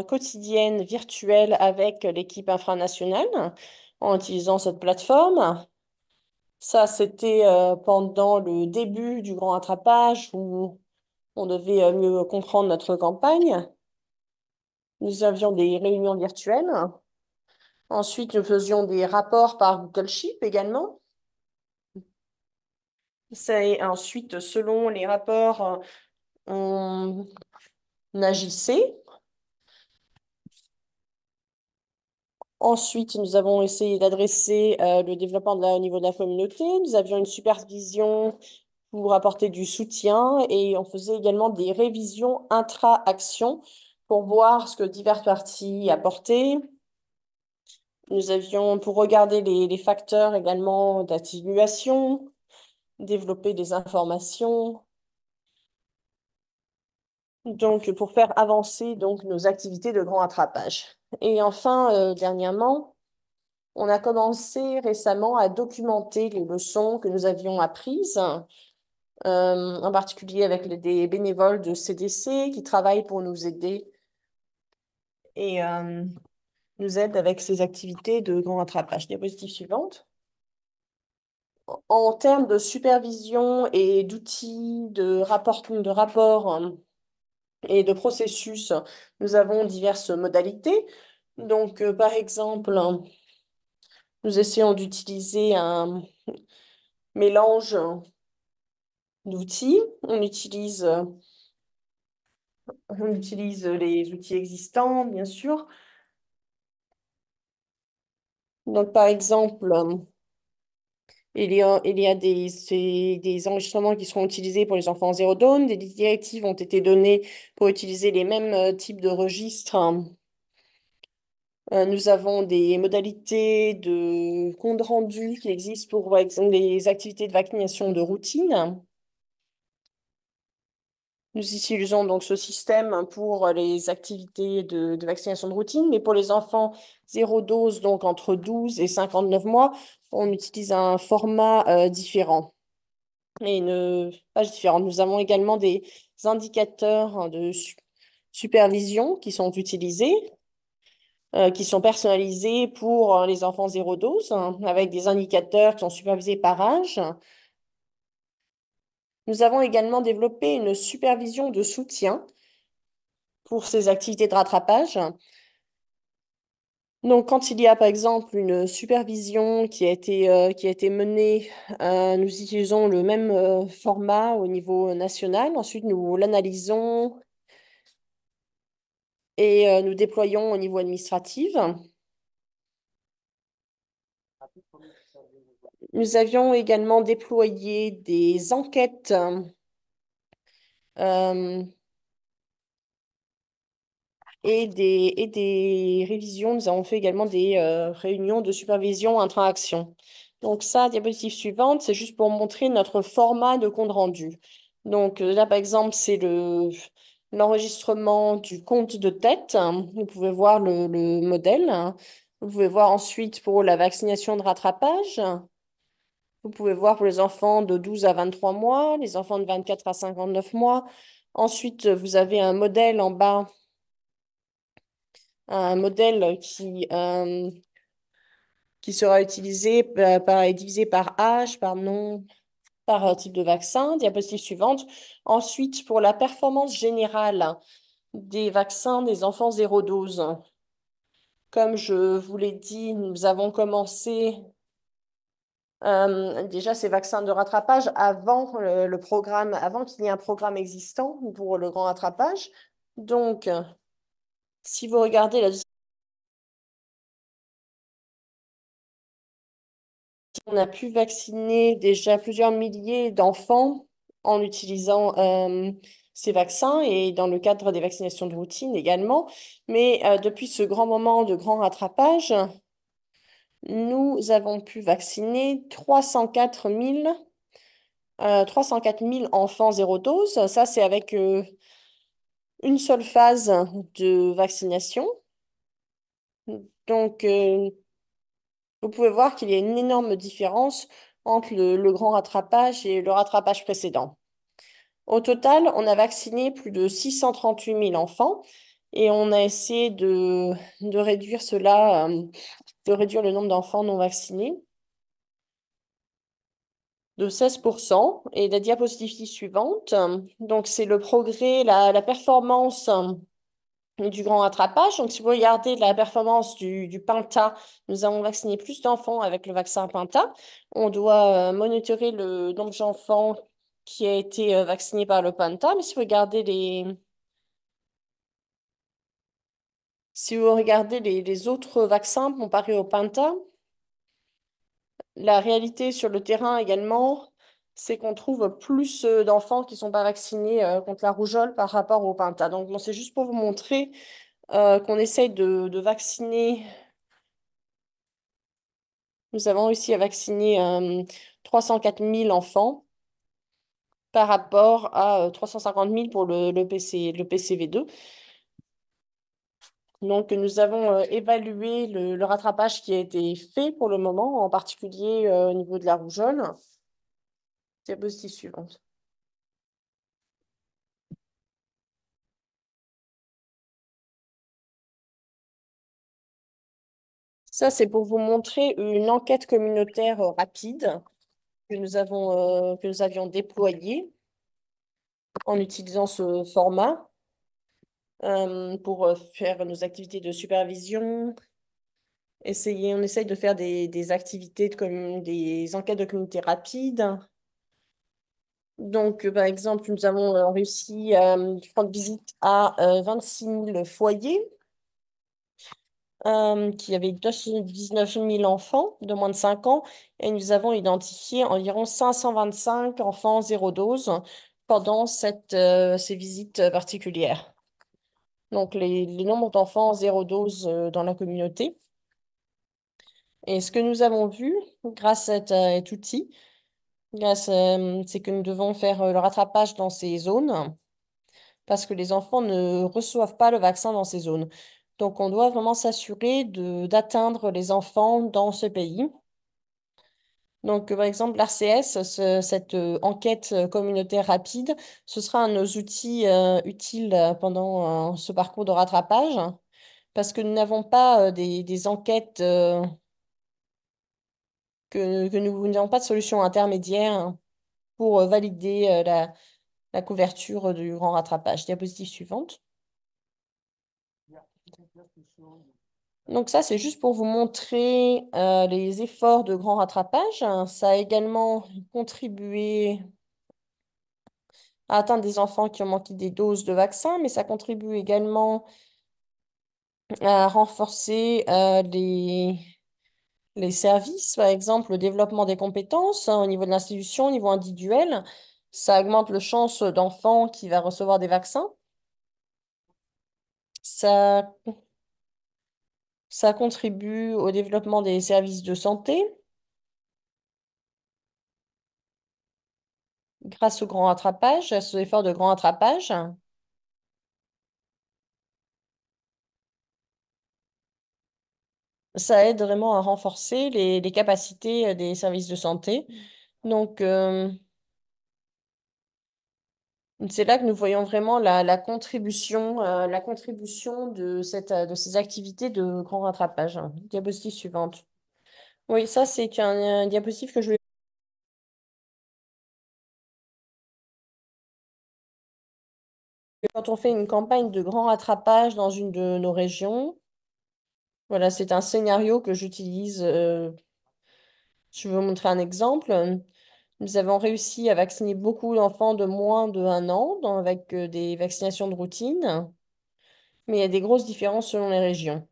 quotidiennes virtuelles avec l'équipe infranationale en utilisant cette plateforme. Ça, c'était pendant le début du grand rattrapage où on devait mieux comprendre notre campagne. Nous avions des réunions virtuelles. Ensuite, nous faisions des rapports par Google Sheet également. C'est ensuite, selon les rapports, on agissait. Ensuite, nous avons essayé d'adresser le développement au niveau de la communauté. Nous avions une supervision pour apporter du soutien et on faisait également des révisions intra-action pour voir ce que diverses parties apportaient. Nous avions pour regarder les facteurs également d'atténuation, développer des informations. Donc, pour faire avancer donc, nos activités de grand rattrapage. Et enfin, dernièrement, on a commencé récemment à documenter les leçons que nous avions apprises, en particulier avec des bénévoles de CDC qui travaillent pour nous aider et nous aident avec ces activités de grand rattrapage. Diapositive suivante. En termes de supervision et d'outils de rapport et de processus, nous avons diverses modalités. Donc, par exemple, nous essayons d'utiliser un mélange d'outils. On utilise les outils existants, bien sûr. Donc, par exemple, il y a des enregistrements qui seront utilisés pour les enfants zéro dose. Des directives ont été données pour utiliser les mêmes types de registres. Nous avons des modalités de compte rendu qui existent pour, par exemple, les activités de vaccination de routine. Nous utilisons donc ce système pour les activités de vaccination de routine, mais pour les enfants zéro dose, donc entre 12 et 59 mois, on utilise un format différent et une page différente. Nous avons également des indicateurs de supervision qui sont utilisés, qui sont personnalisés pour les enfants zéro dose, hein, avec des indicateurs qui sont supervisés par âge. Nous avons également développé une supervision de soutien pour ces activités de rattrapage. Donc, quand il y a par exemple une supervision qui a été menée, nous utilisons le même format au niveau national. Ensuite, nous l'analysons et nous déployons au niveau administratif. Nous avions également déployé des enquêtes euh, et des révisions. Nous avons fait également des réunions de supervision intra-action. Donc ça, diapositive suivante, c'est juste pour montrer notre format de compte rendu. Donc là, par exemple, c'est l'enregistrement du compte de tête. Vous pouvez voir le modèle. Vous pouvez voir ensuite pour la vaccination de rattrapage. Vous pouvez voir pour les enfants de 12 à 23 mois, les enfants de 24 à 59 mois. Ensuite, vous avez un modèle en bas, un modèle qui sera utilisé et divisé par âge, par nom. par type de vaccin. Diapositive suivante. Ensuite, pour la performance générale des vaccins des enfants 0-12. Comme je vous l'ai dit, nous avons commencé déjà ces vaccins de rattrapage avant le programme, avant qu'il y ait un programme existant pour le grand rattrapage. Donc, si vous regardez la on a pu vacciner déjà plusieurs milliers d'enfants en utilisant ces vaccins et dans le cadre des vaccinations de routine également. Mais depuis ce grand moment de grand rattrapage, nous avons pu vacciner 304 000 enfants zéro dose. Ça, c'est avec une seule phase de vaccination. Donc, vous pouvez voir qu'il y a une énorme différence entre le grand rattrapage et le rattrapage précédent. Au total, on a vacciné plus de 638 000 enfants et on a essayé de réduire cela, de réduire le nombre d'enfants non vaccinés de 16%. Et la diapositive suivante, donc c'est le progrès, la performance du grand rattrapage. Donc, si vous regardez la performance du Penta, nous avons vacciné plus d'enfants avec le vaccin Penta. On doit monitorer le nombre d'enfants qui a été vacciné par le Penta. Mais si vous regardez les autres vaccins comparés au Penta, la réalité sur le terrain également, c'est qu'on trouve plus d'enfants qui ne sont pas vaccinés contre la rougeole par rapport au Penta. Donc, bon, c'est juste pour vous montrer qu'on essaye de vacciner. Nous avons réussi à vacciner 304 000 enfants par rapport à 350 000 pour le PCV2. Donc, nous avons évalué le rattrapage qui a été fait pour le moment, en particulier au niveau de la rougeole. Diapositive suivante. Ça, c'est pour vous montrer une enquête communautaire rapide que nous avions déployée en utilisant ce format pour faire nos activités de supervision. On essaye de faire des activités, des enquêtes de communauté rapides. Donc, par exemple, nous avons réussi à rendre visite à 26 000 foyers qui avaient 19 000 enfants de moins de 5 ans et nous avons identifié environ 525 enfants zéro dose pendant ces visites particulières. Donc, les nombres d'enfants zéro dose dans la communauté. Et ce que nous avons vu grâce à cet outil, c'est que nous devons faire le rattrapage dans ces zones parce que les enfants ne reçoivent pas le vaccin dans ces zones. Donc, on doit vraiment s'assurer d'atteindre les enfants dans ce pays. Donc, par exemple, l'RCS, cette enquête communautaire rapide, ce sera un de nos outils utiles pendant ce parcours de rattrapage parce que nous n'avons pas des enquêtes, que nous n'avons pas de solution intermédiaire pour valider la couverture du grand rattrapage. Diapositive suivante. Donc ça, c'est juste pour vous montrer les efforts de grand rattrapage. Ça a également contribué à atteindre des enfants qui ont manqué des doses de vaccin, mais ça contribue également à renforcer les services, par exemple le développement des compétences au niveau de l'institution, au niveau individuel. Ça augmente le chance d'enfants qui va recevoir des vaccins. Ça, ça contribue au développement des services de santé grâce au grand rattrapage, à ce effort de grand rattrapage. Ça aide vraiment à renforcer les capacités des services de santé. Donc, c'est là que nous voyons vraiment la contribution de ces activités de grand rattrapage. Diapositive suivante. Oui, ça, c'est un diapositive que je voulais quand on fait une campagne de grand rattrapage dans une de nos régions, voilà, c'est un scénario que j'utilise. Je vais vous montrer un exemple. Nous avons réussi à vacciner beaucoup d'enfants de moins de 1 an avec des vaccinations de routine, mais il y a des grosses différences selon les régions.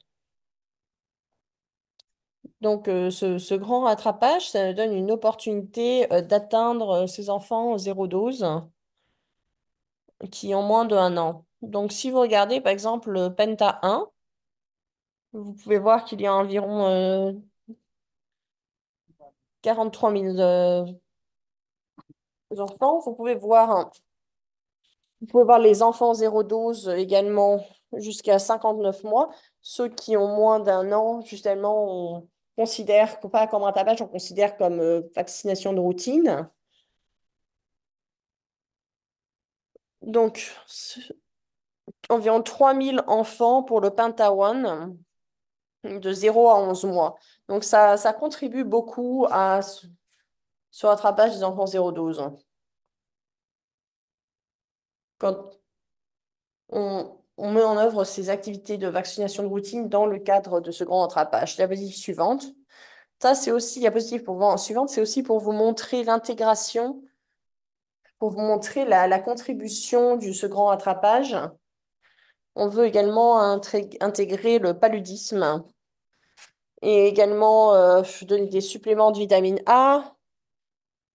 Donc, ce grand rattrapage, ça nous donne une opportunité d'atteindre ces enfants zéro dose qui ont moins de 1 an. Donc, si vous regardez par exemple le Penta 1, vous pouvez voir qu'il y a environ 43 000 enfants. Vous pouvez voir les enfants zéro dose également jusqu'à 59 mois. Ceux qui ont moins d'1 an, justement, on considère pas comme rattrapage, on considère comme vaccination de routine. Donc, environ 3 000 enfants pour le Pentawan de 0 à 11 mois. Donc, ça contribue beaucoup à ce rattrapage des enfants zéro dose. Quand on met en œuvre ces activités de vaccination de routine dans le cadre de ce grand rattrapage. Diapositive suivante. Ça, c'est aussi, diapositive suivante, c'est aussi pour vous montrer l'intégration, pour vous montrer la contribution de ce grand rattrapage. On veut également intégrer le paludisme et également donner des suppléments de vitamine A.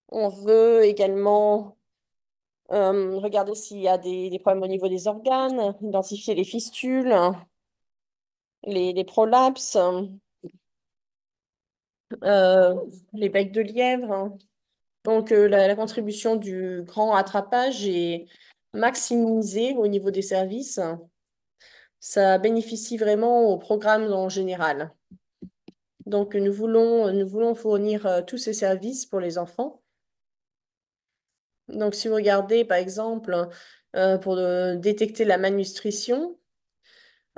On veut également regarder s'il y a des problèmes au niveau des organes, identifier les fistules, les prolapses, euh, les becs de lièvre. Donc, la contribution du grand rattrapage est maximisée au niveau des services. Ça bénéficie vraiment au programme en général. Donc, nous voulons fournir tous ces services pour les enfants. Donc, si vous regardez, par exemple, pour détecter la malnutrition,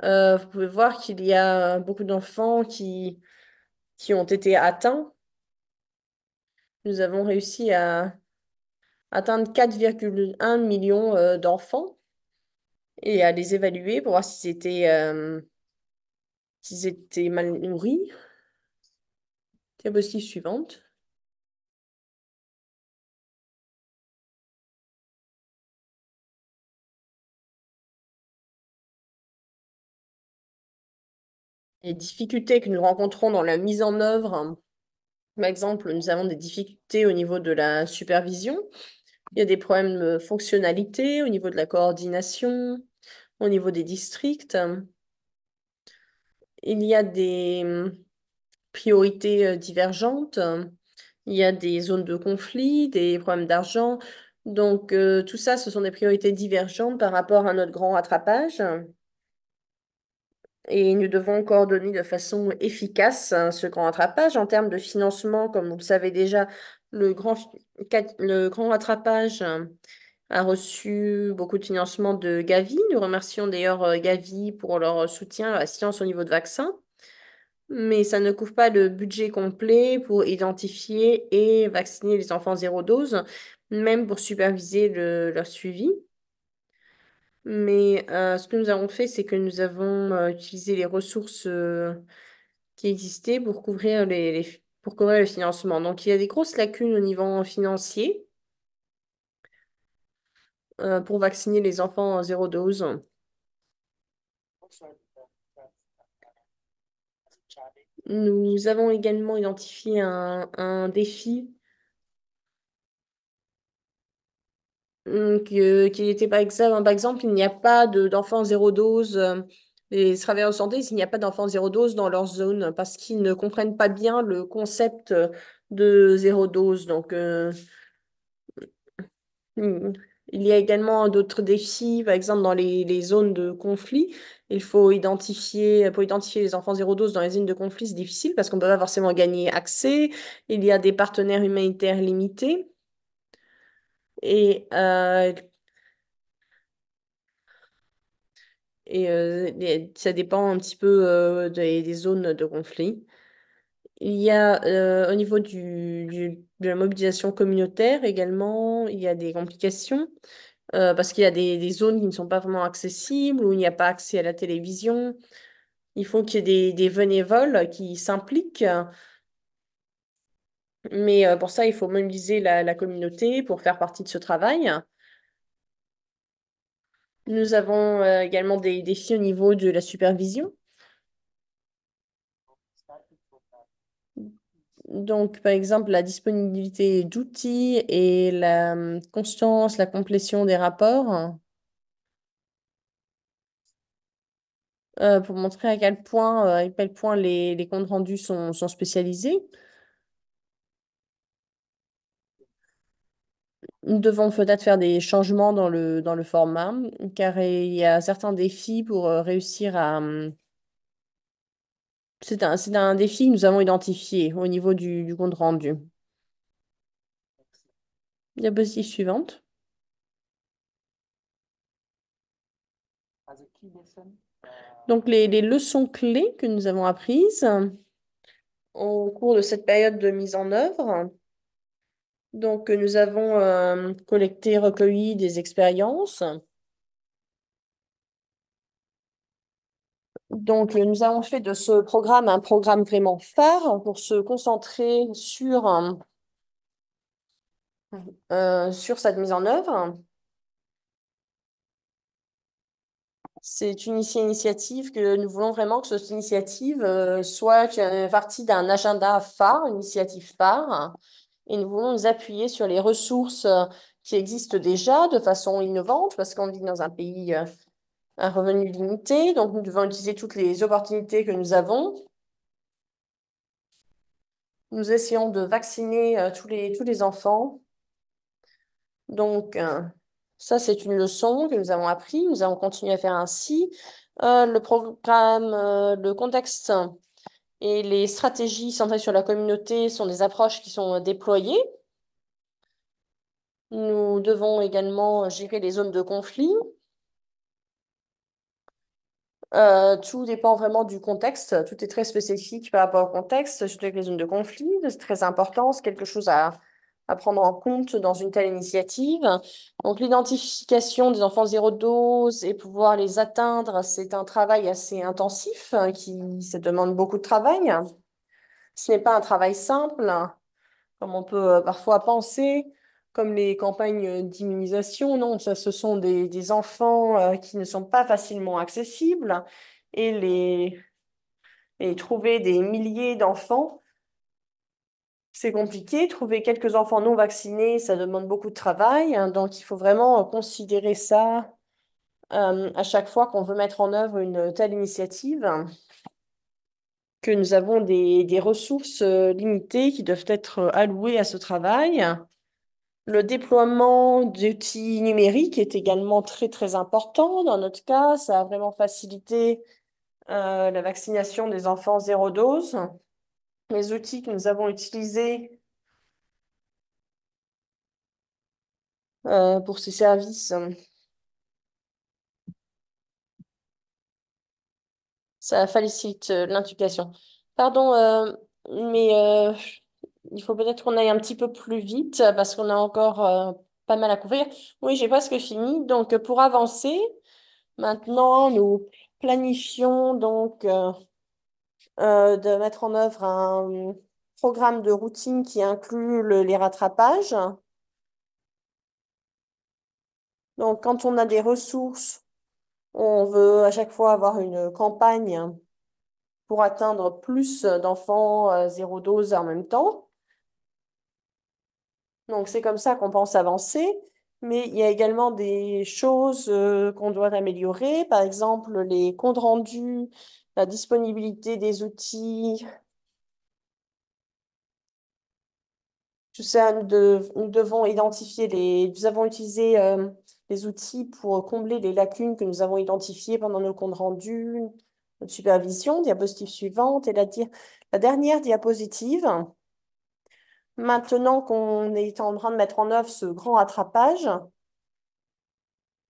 vous pouvez voir qu'il y a beaucoup d'enfants qui ont été atteints. Nous avons réussi à atteindre 4,1 millions d'enfants et à les évaluer pour voir s'ils étaient mal nourris. Diapositive suivante. Les difficultés que nous rencontrons dans la mise en œuvre, par exemple, nous avons des difficultés au niveau de la supervision. Il y a des problèmes de fonctionnalité au niveau de la coordination, au niveau des districts. Il y a des priorités divergentes. Il y a des zones de conflit, des problèmes d'argent. Donc, tout ça, ce sont des priorités divergentes par rapport à notre grand rattrapage. Et nous devons coordonner de façon efficace ce grand rattrapage en termes de financement. Comme vous le savez déjà, le grand rattrapage a reçu beaucoup de financement de Gavi. Nous remercions d'ailleurs Gavi pour leur soutien, leur assistance au niveau de vaccins. Mais ça ne couvre pas le budget complet pour identifier et vacciner les enfants zéro dose, même pour superviser leur suivi. Mais ce que nous avons fait, c'est que nous avons utilisé les ressources qui existaient pour couvrir pour couvrir le financement. Donc, il y a des grosses lacunes au niveau financier pour vacciner les enfants zéro dose. Nous avons également identifié un défi qui n'était pas exact. Par exemple, il n'y a pas d'enfants zéro dose. Les travailleurs de santé, il n'y a pas d'enfants zéro dose dans leur zone parce qu'ils ne comprennent pas bien le concept de zéro dose. Donc, hmm, il y a également d'autres défis, par exemple dans les zones de conflit. Il faut pour identifier les enfants zéro dose dans les zones de conflit, c'est difficile parce qu'on ne peut pas forcément gagner accès. Il y a des partenaires humanitaires limités. Et ça dépend un petit peu des zones de conflit. Il y a au niveau de la mobilisation communautaire également, il y a des complications. parce qu'il y a des zones qui ne sont pas vraiment accessibles, où il n'y a pas accès à la télévision. Il faut qu'il y ait des bénévoles qui s'impliquent, mais pour ça, il faut mobiliser la communauté pour faire partie de ce travail. Nous avons également des défis au niveau de la supervision. Donc, par exemple, la disponibilité d'outils et la constance, la complétion des rapports, pour montrer à quel point les comptes rendus sont spécialisés. Nous devons peut-être faire des changements dans le format, car il y a certains défis pour réussir à... c'est un défi que nous avons identifié au niveau du compte rendu. Diapositive suivante. Donc, les leçons clés que nous avons apprises au cours de cette période de mise en œuvre. Donc, nous avons collecté, recueilli des expériences. Donc, nous avons fait de ce programme un programme vraiment phare pour se concentrer sur cette mise en œuvre. C'est une initiative que nous voulons vraiment que cette initiative soit partie d'un agenda phare, une initiative phare. Et nous voulons nous appuyer sur les ressources qui existent déjà de façon innovante parce qu'on vit dans un pays à revenu limité. Donc, nous devons utiliser toutes les opportunités que nous avons. Nous essayons de vacciner tous les enfants. Donc, ça, c'est une leçon que nous avons appris. Nous allons continuer à faire ainsi. Le programme, le contexte et les stratégies centrées sur la communauté sont des approches qui sont déployées. Nous devons également gérer les zones de conflit. Tout dépend vraiment du contexte. Tout est très spécifique par rapport au contexte, surtout avec les zones de conflit. C'est très important. C'est quelque chose à prendre en compte dans une telle initiative. Donc, l'identification des enfants zéro dose et pouvoir les atteindre, c'est un travail assez intensif ça demande beaucoup de travail. Ce n'est pas un travail simple, comme on peut parfois penser, comme les campagnes d'immunisation. Non, ça, ce sont des enfants qui ne sont pas facilement accessibles. Et, et trouver des milliers d'enfants, c'est compliqué. Trouver quelques enfants non vaccinés, ça demande beaucoup de travail. Donc, il faut vraiment considérer ça à chaque fois qu'on veut mettre en œuvre une telle initiative, que nous avons des ressources limitées qui doivent être allouées à ce travail. Le déploiement d'outils numériques est également très, très important. Dans notre cas, ça a vraiment facilité la vaccination des enfants zéro dose. Les outils que nous avons utilisés pour ces services, ça facilite l'intubation. Pardon, mais il faut peut-être qu'on aille un petit peu plus vite parce qu'on a encore pas mal à couvrir. Oui, j'ai presque fini. Donc, pour avancer, maintenant, nous planifions donc de mettre en œuvre un programme de routine qui inclut les rattrapages. Donc, quand on a des ressources, on veut à chaque fois avoir une campagne pour atteindre plus d'enfants zéro dose en même temps. Donc, c'est comme ça qu'on pense avancer. Mais il y a également des choses qu'on doit améliorer, par exemple les comptes rendus, la disponibilité des outils. Tout ça, nous devons identifier nous avons utilisé les outils pour combler les lacunes que nous avons identifiées pendant nos comptes rendus, notre supervision. Diapositive suivante et la dernière diapositive. Maintenant qu'on est en train de mettre en œuvre ce grand rattrapage,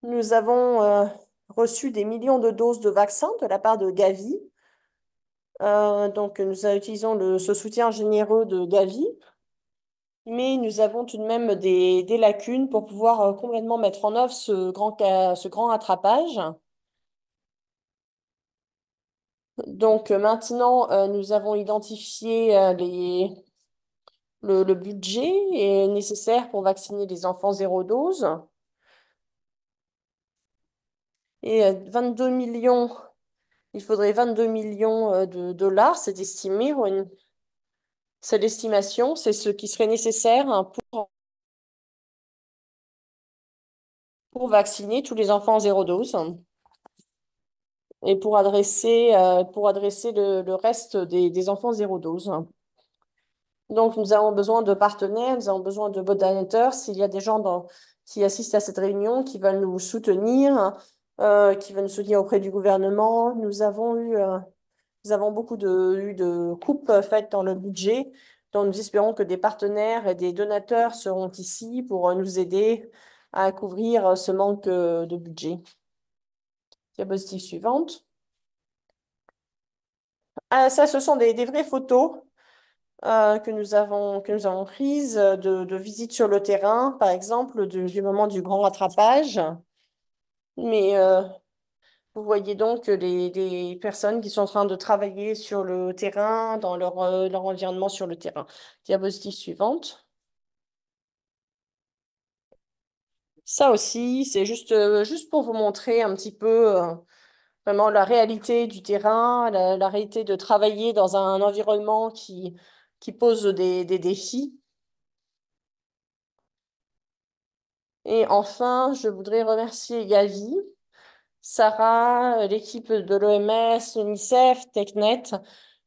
nous avons reçu des millions de doses de vaccins de la part de Gavi. Donc, nous utilisons ce soutien généreux de Gavi. mais nous avons tout de même des lacunes pour pouvoir complètement mettre en œuvre ce grand rattrapage. Donc maintenant, nous avons identifié le budget nécessaire pour vacciner les enfants 0 dose et 22 millions, il faudrait 22 millions de dollars, c'est estimé, c'est l'estimation, c'est ce qui serait nécessaire hein, pour vacciner tous les enfants 0 dose et pour adresser le reste des enfants 0 dose. Donc, nous avons besoin de partenaires, nous avons besoin de donateurs. S'il y a des gens qui assistent à cette réunion, qui veulent nous soutenir, qui veulent nous soutenir auprès du gouvernement, nous avons eu de coupes faites dans le budget. Donc, nous espérons que des partenaires et des donateurs seront ici pour nous aider à couvrir ce manque de budget. Diapositive suivante. Ah, ça, ce sont des vraies photos que nous avons prises de visites sur le terrain, par exemple, du moment du grand rattrapage. Mais vous voyez donc les personnes qui sont en train de travailler sur le terrain, dans leur environnement sur le terrain. Diapositive suivante. Ça aussi, c'est juste pour vous montrer un petit peu vraiment la réalité du terrain, la réalité de travailler dans un environnement qui pose des défis. Et enfin, je voudrais remercier Yavi, Sarah, l'équipe de l'OMS, l'UNICEF, TechNet,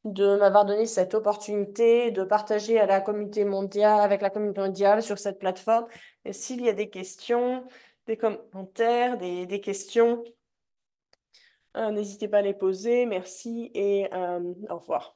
de m'avoir donné cette opportunité de partager avec la communauté mondiale sur cette plateforme. Et s'il y a des questions, des commentaires, des questions, n'hésitez pas à les poser. Merci et au revoir.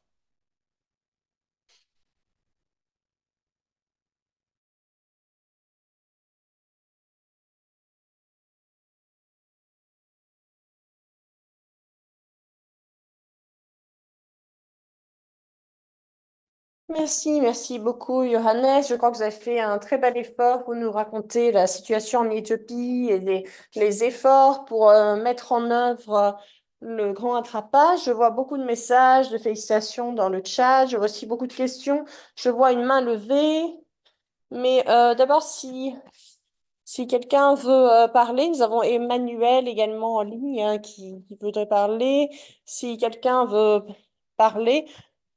Merci beaucoup, Johannes. Je crois que vous avez fait un très bel effort pour nous raconter la situation en Éthiopie et les efforts pour mettre en œuvre le grand attrapage. Je vois beaucoup de messages de félicitations dans le chat. Je vois aussi beaucoup de questions. Je vois une main levée. Mais d'abord, si quelqu'un veut parler, nous avons Emmanuel également en ligne hein, qui voudrait parler. Si quelqu'un veut parler,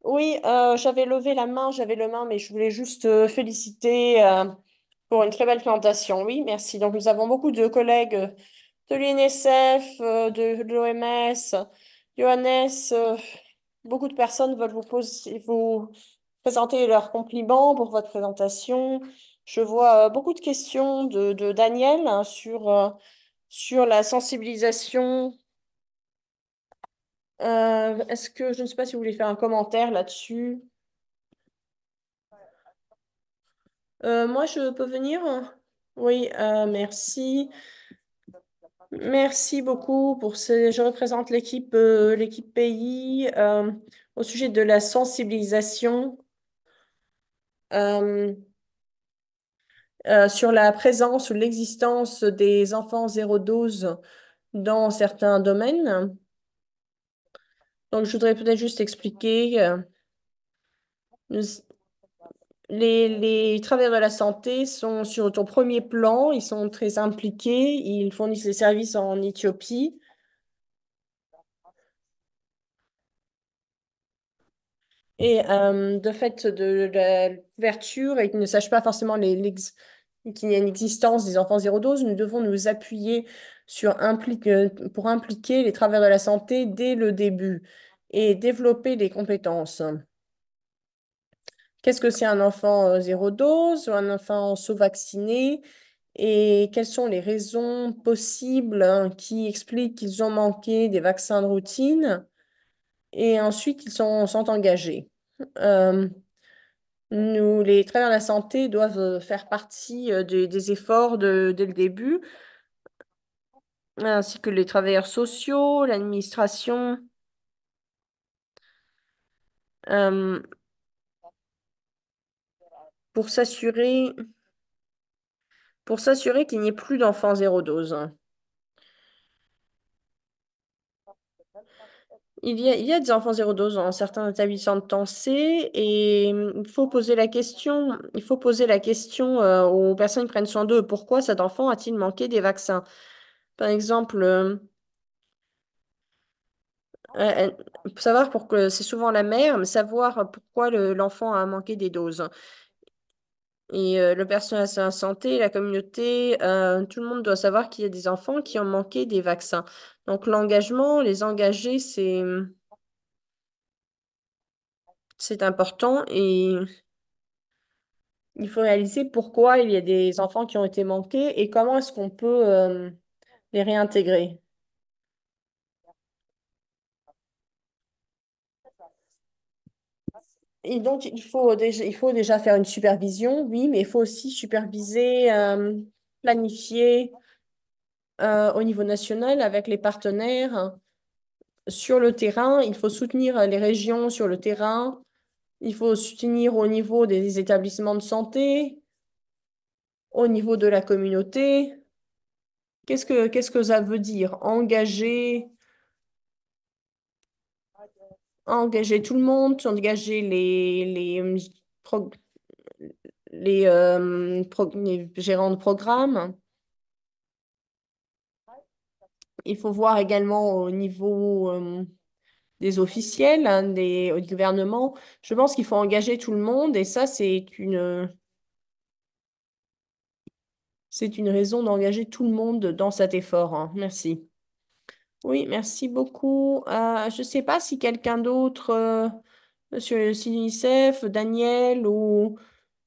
oui, j'avais le main, mais je voulais juste féliciter pour une très belle présentation. Oui, merci. Donc, nous avons beaucoup de collègues de l'UNICEF, de l'OMS, Johannes, beaucoup de personnes veulent vous présenter leurs compliments pour votre présentation. Je vois beaucoup de questions de Daniel hein, sur la sensibilisation. Je ne sais pas si vous voulez faire un commentaire là-dessus. Moi, je peux venir? Oui, merci. Merci beaucoup pour je représente l'équipe pays au sujet de la sensibilisation euh, sur la présence ou l'existence des enfants 0 dose dans certains domaines. Donc, je voudrais peut-être juste expliquer. Nous- les travailleurs de la santé sont sur ton premier plan, ils sont très impliqués, ils fournissent les services en Éthiopie. Et de fait de l'ouverture et qu'ils ne sachent pas forcément qu'il y a une existence des enfants 0 dose, nous devons nous appuyer pour impliquer les travailleurs de la santé dès le début et développer les compétences. Qu'est-ce que c'est un enfant 0 dose ou un enfant sous-vacciné et quelles sont les raisons possibles hein, qui expliquent qu'ils ont manqué des vaccins de routine et ensuite sont engagés. Euh, les travailleurs de la santé doivent faire partie des efforts dès le début, ainsi que les travailleurs sociaux, l'administration. Euh, pour s'assurer qu'il n'y ait plus d'enfants zéro dose. Il y a des enfants zéro dose dans certains établissements de Tansé et il faut poser la question aux personnes qui prennent soin d'eux. Pourquoi cet enfant a-t-il manqué des vaccins? Par exemple, savoir pourquoi c'est souvent la mère, mais savoir pourquoi l'enfant a manqué des doses. Et le personnel de la santé, la communauté, tout le monde doit savoir qu'il y a des enfants qui ont manqué des vaccins. Donc l'engagement, les engagés, c'est important et il faut réaliser pourquoi il y a des enfants qui ont été manqués et comment est-ce qu'on peut les réintégrer. Et donc, il faut déjà faire une supervision, oui, mais il faut aussi superviser, planifier au niveau national avec les partenaires sur le terrain. Il faut soutenir les régions sur le terrain. Il faut soutenir au niveau des établissements de santé, au niveau de la communauté. Qu'est-ce que ça veut dire? Engager tout le monde, engager pro- les gérants de programme. Il faut voir également au niveau des officiels, hein, du gouvernement. Je pense qu'il faut engager tout le monde et ça, c'est une raison d'engager tout le monde dans cet effort, hein. Merci. Oui, merci beaucoup. Je ne sais pas si quelqu'un d'autre, Monsieur le CNICEF, Daniel ou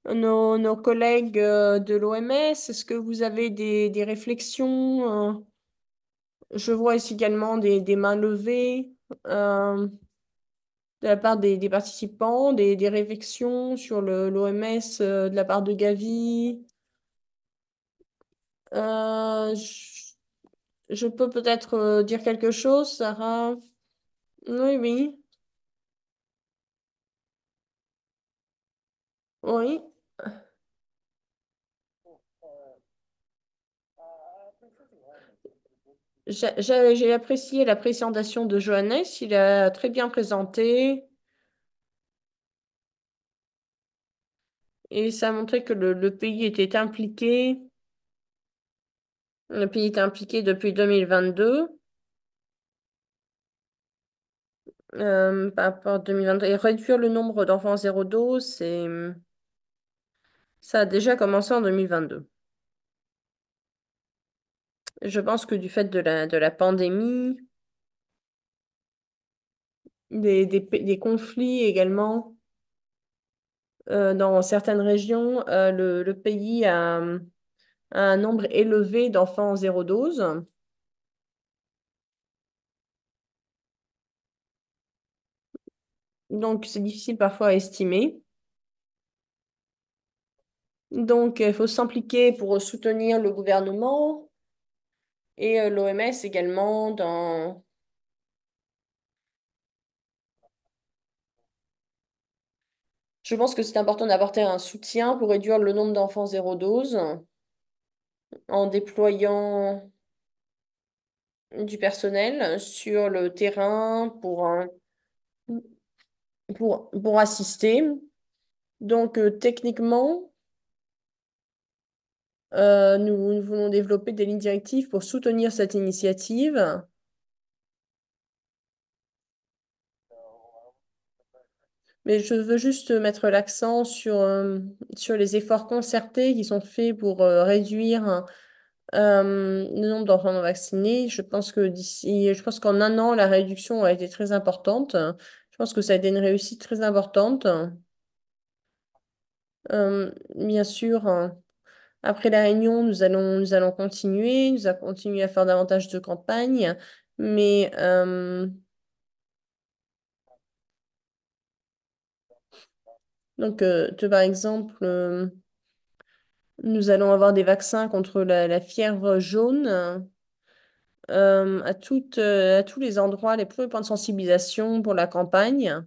nos collègues de l'OMS, est-ce que vous avez des réflexions? Je vois ici également des mains levées de la part des participants, des réflexions sur l'OMS de la part de Gavi. Euh, je, je peux peut-être dire quelque chose, Sarah? Oui, oui, oui. J'ai apprécié la présentation de Johannes, il a très bien présenté et ça a montré que le pays était impliqué. Le pays est impliqué depuis 2022, par rapport à 2023. Et réduire le nombre d'enfants zéro dose, ça a déjà commencé en 2022. Je pense que du fait de la pandémie, des conflits également dans certaines régions, le pays a un nombre élevé d'enfants zéro dose. Donc, c'est difficile parfois à estimer. Donc, il faut s'impliquer pour soutenir le gouvernement et l'OMS également Je pense que c'est important d'apporter un soutien pour réduire le nombre d'enfants zéro dose en déployant du personnel sur le terrain pour assister. Donc, techniquement, nous voulons développer des lignes directives pour soutenir cette initiative. Mais je veux juste mettre l'accent sur les efforts concertés qui sont faits pour réduire le nombre d'enfants non vaccinés. Je pense qu'en un an, la réduction a été très importante. Je pense que ça a été une réussite très importante. Bien sûr, après la réunion, nous allons continuer, nous allons continuer à faire davantage de campagnes, mais donc, par exemple, nous allons avoir des vaccins contre la fièvre jaune à tous les endroits, les premiers points de sensibilisation pour la campagne.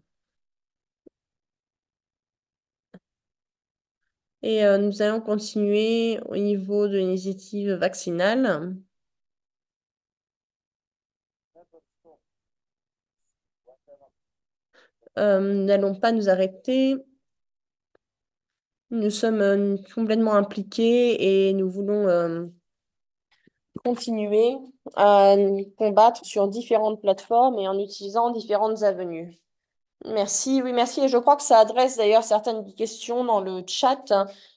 Et nous allons continuer au niveau de l'initiative vaccinale. Nous n'allons pas nous arrêter. Nous sommes complètement impliqués et nous voulons continuer à combattre sur différentes plateformes et en utilisant différentes avenues. Merci, oui, merci. Et je crois que ça adresse d'ailleurs certaines questions dans le chat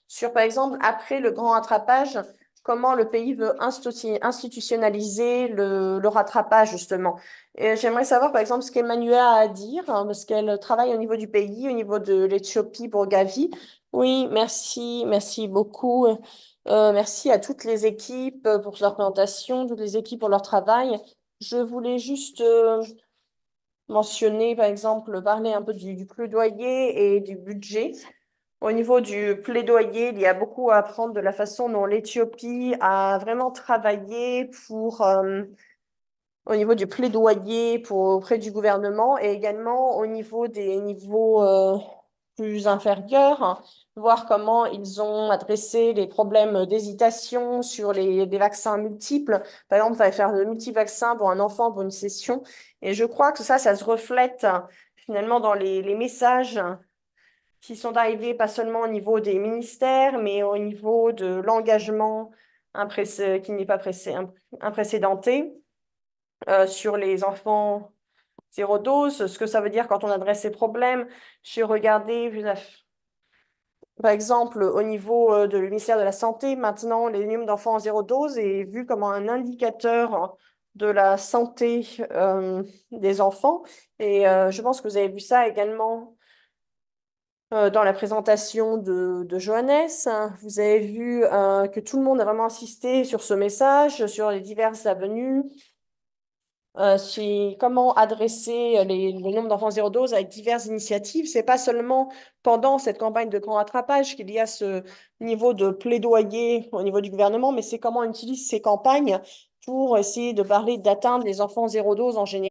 sur, par exemple, après le grand rattrapage, comment le pays veut institutionnaliser le rattrapage, justement. Et j'aimerais savoir, par exemple, ce qu'Emmanuela a à dire, hein, parce qu'elle travaille au niveau du pays, au niveau de l'Éthiopie pour Gavi. Oui, merci, merci beaucoup. Merci à toutes les équipes pour leur présentation, toutes les équipes pour leur travail. Je voulais juste mentionner, par exemple, parler un peu du plaidoyer et du budget. Au niveau du plaidoyer, il y a beaucoup à apprendre de la façon dont l'Éthiopie a vraiment travaillé au niveau du plaidoyer auprès du gouvernement et également au niveau des niveaux plus inférieurs, hein, voir comment ils ont adressé les problèmes d'hésitation sur les vaccins multiples. Par exemple, il fallait faire de multivaccins pour un enfant pour une session. Et je crois que ça se reflète finalement dans les messages qui sont arrivés pas seulement au niveau des ministères, mais au niveau de l'engagement qui n'est pas imprécédenté sur les enfants zéro dose, ce que ça veut dire quand on adresse ces problèmes. J'ai regardé, par exemple, au niveau de le ministère de la Santé, maintenant, les nombre d'enfants en zéro dose est vu comme un indicateur de la santé des enfants. Et je pense que vous avez vu ça également dans la présentation de Johannes. Vous avez vu que tout le monde a vraiment insisté sur ce message, sur les diverses avenues. C'est comment adresser le nombre d'enfants zéro dose avec diverses initiatives. C'est pas seulement pendant cette campagne de grand rattrapage qu'il y a ce niveau de plaidoyer au niveau du gouvernement, mais c'est comment on utilise ces campagnes pour essayer de parler d'atteindre les enfants zéro dose en général.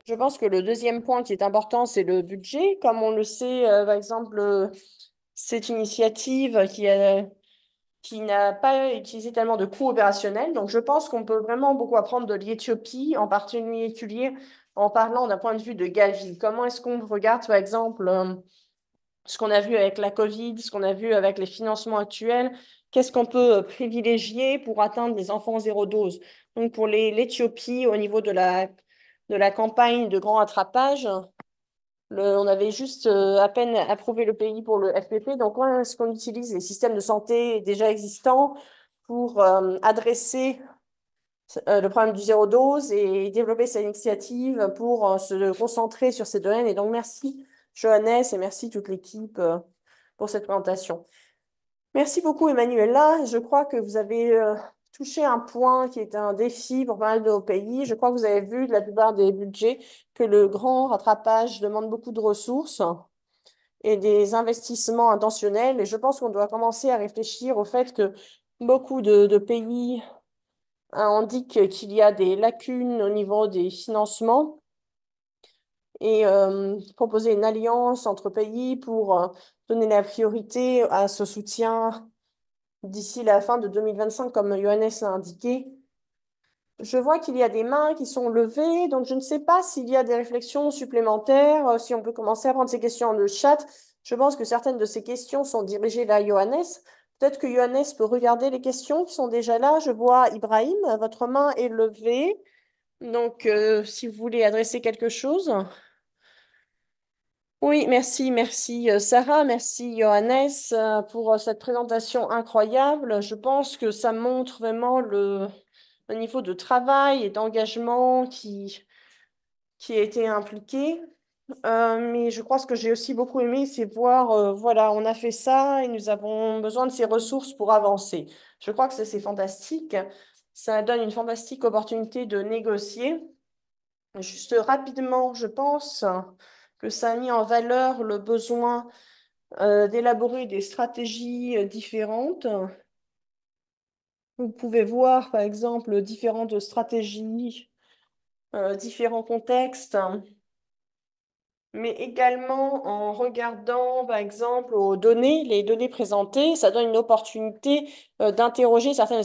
Je pense que le deuxième point qui est important, c'est le budget. Comme on le sait, par exemple, cette initiative qui n'a pas utilisé tellement de coûts opérationnels. Donc, je pense qu'on peut vraiment beaucoup apprendre de l'Éthiopie, en particulier en parlant d'un point de vue de Gavi. Comment est-ce qu'on regarde, par exemple, ce qu'on a vu avec la Covid, ce qu'on a vu avec les financements actuels? Qu'est-ce qu'on peut privilégier pour atteindre les enfants zéro dose? Donc, pour l'Éthiopie, au niveau de la campagne de grand attrapage, on avait juste à peine approuvé le pays pour le FPP. Donc, comment est-ce qu'on utilise les systèmes de santé déjà existants pour adresser le problème du zéro dose et développer cette initiative pour se concentrer sur ces domaines. Et donc, merci Johannes et merci toute l'équipe pour cette présentation. Merci beaucoup, Emmanuela. Je crois que vous avez touché un point qui est un défi pour pas mal de nos pays. Je crois que vous avez vu de la plupart des budgets que le grand rattrapage demande beaucoup de ressources et des investissements intentionnels. Et je pense qu'on doit commencer à réfléchir au fait que beaucoup de pays indiquent qu'il y a des lacunes au niveau des financements et proposer une alliance entre pays pour donner la priorité à ce soutien d'ici la fin de 2025, comme Johannes l'a indiqué. Je vois qu'il y a des mains qui sont levées, donc je ne sais pas s'il y a des réflexions supplémentaires, si on peut commencer à prendre ces questions dans le chat. Je pense que certaines de ces questions sont dirigées vers Johannes. Peut-être que Johannes peut regarder les questions qui sont déjà là. Je vois Ibrahim, votre main est levée. Donc, si vous voulez adresser quelque chose. Oui, merci, merci Sarah, merci Johannes pour cette présentation incroyable. Je pense que ça montre vraiment le niveau de travail et d'engagement qui a été impliqué. Mais je crois que ce que j'ai aussi beaucoup aimé, c'est voir, voilà, on a fait ça et nous avons besoin de ces ressources pour avancer. Je crois que ça, c'est fantastique. Ça donne une fantastique opportunité de négocier. Juste rapidement, je pense que ça a mis en valeur le besoin d'élaborer des stratégies différentes. Vous pouvez voir, par exemple, différentes stratégies, différents contextes. mais également en regardant, par exemple, aux données, les données présentées, ça donne une opportunité d'interroger certaines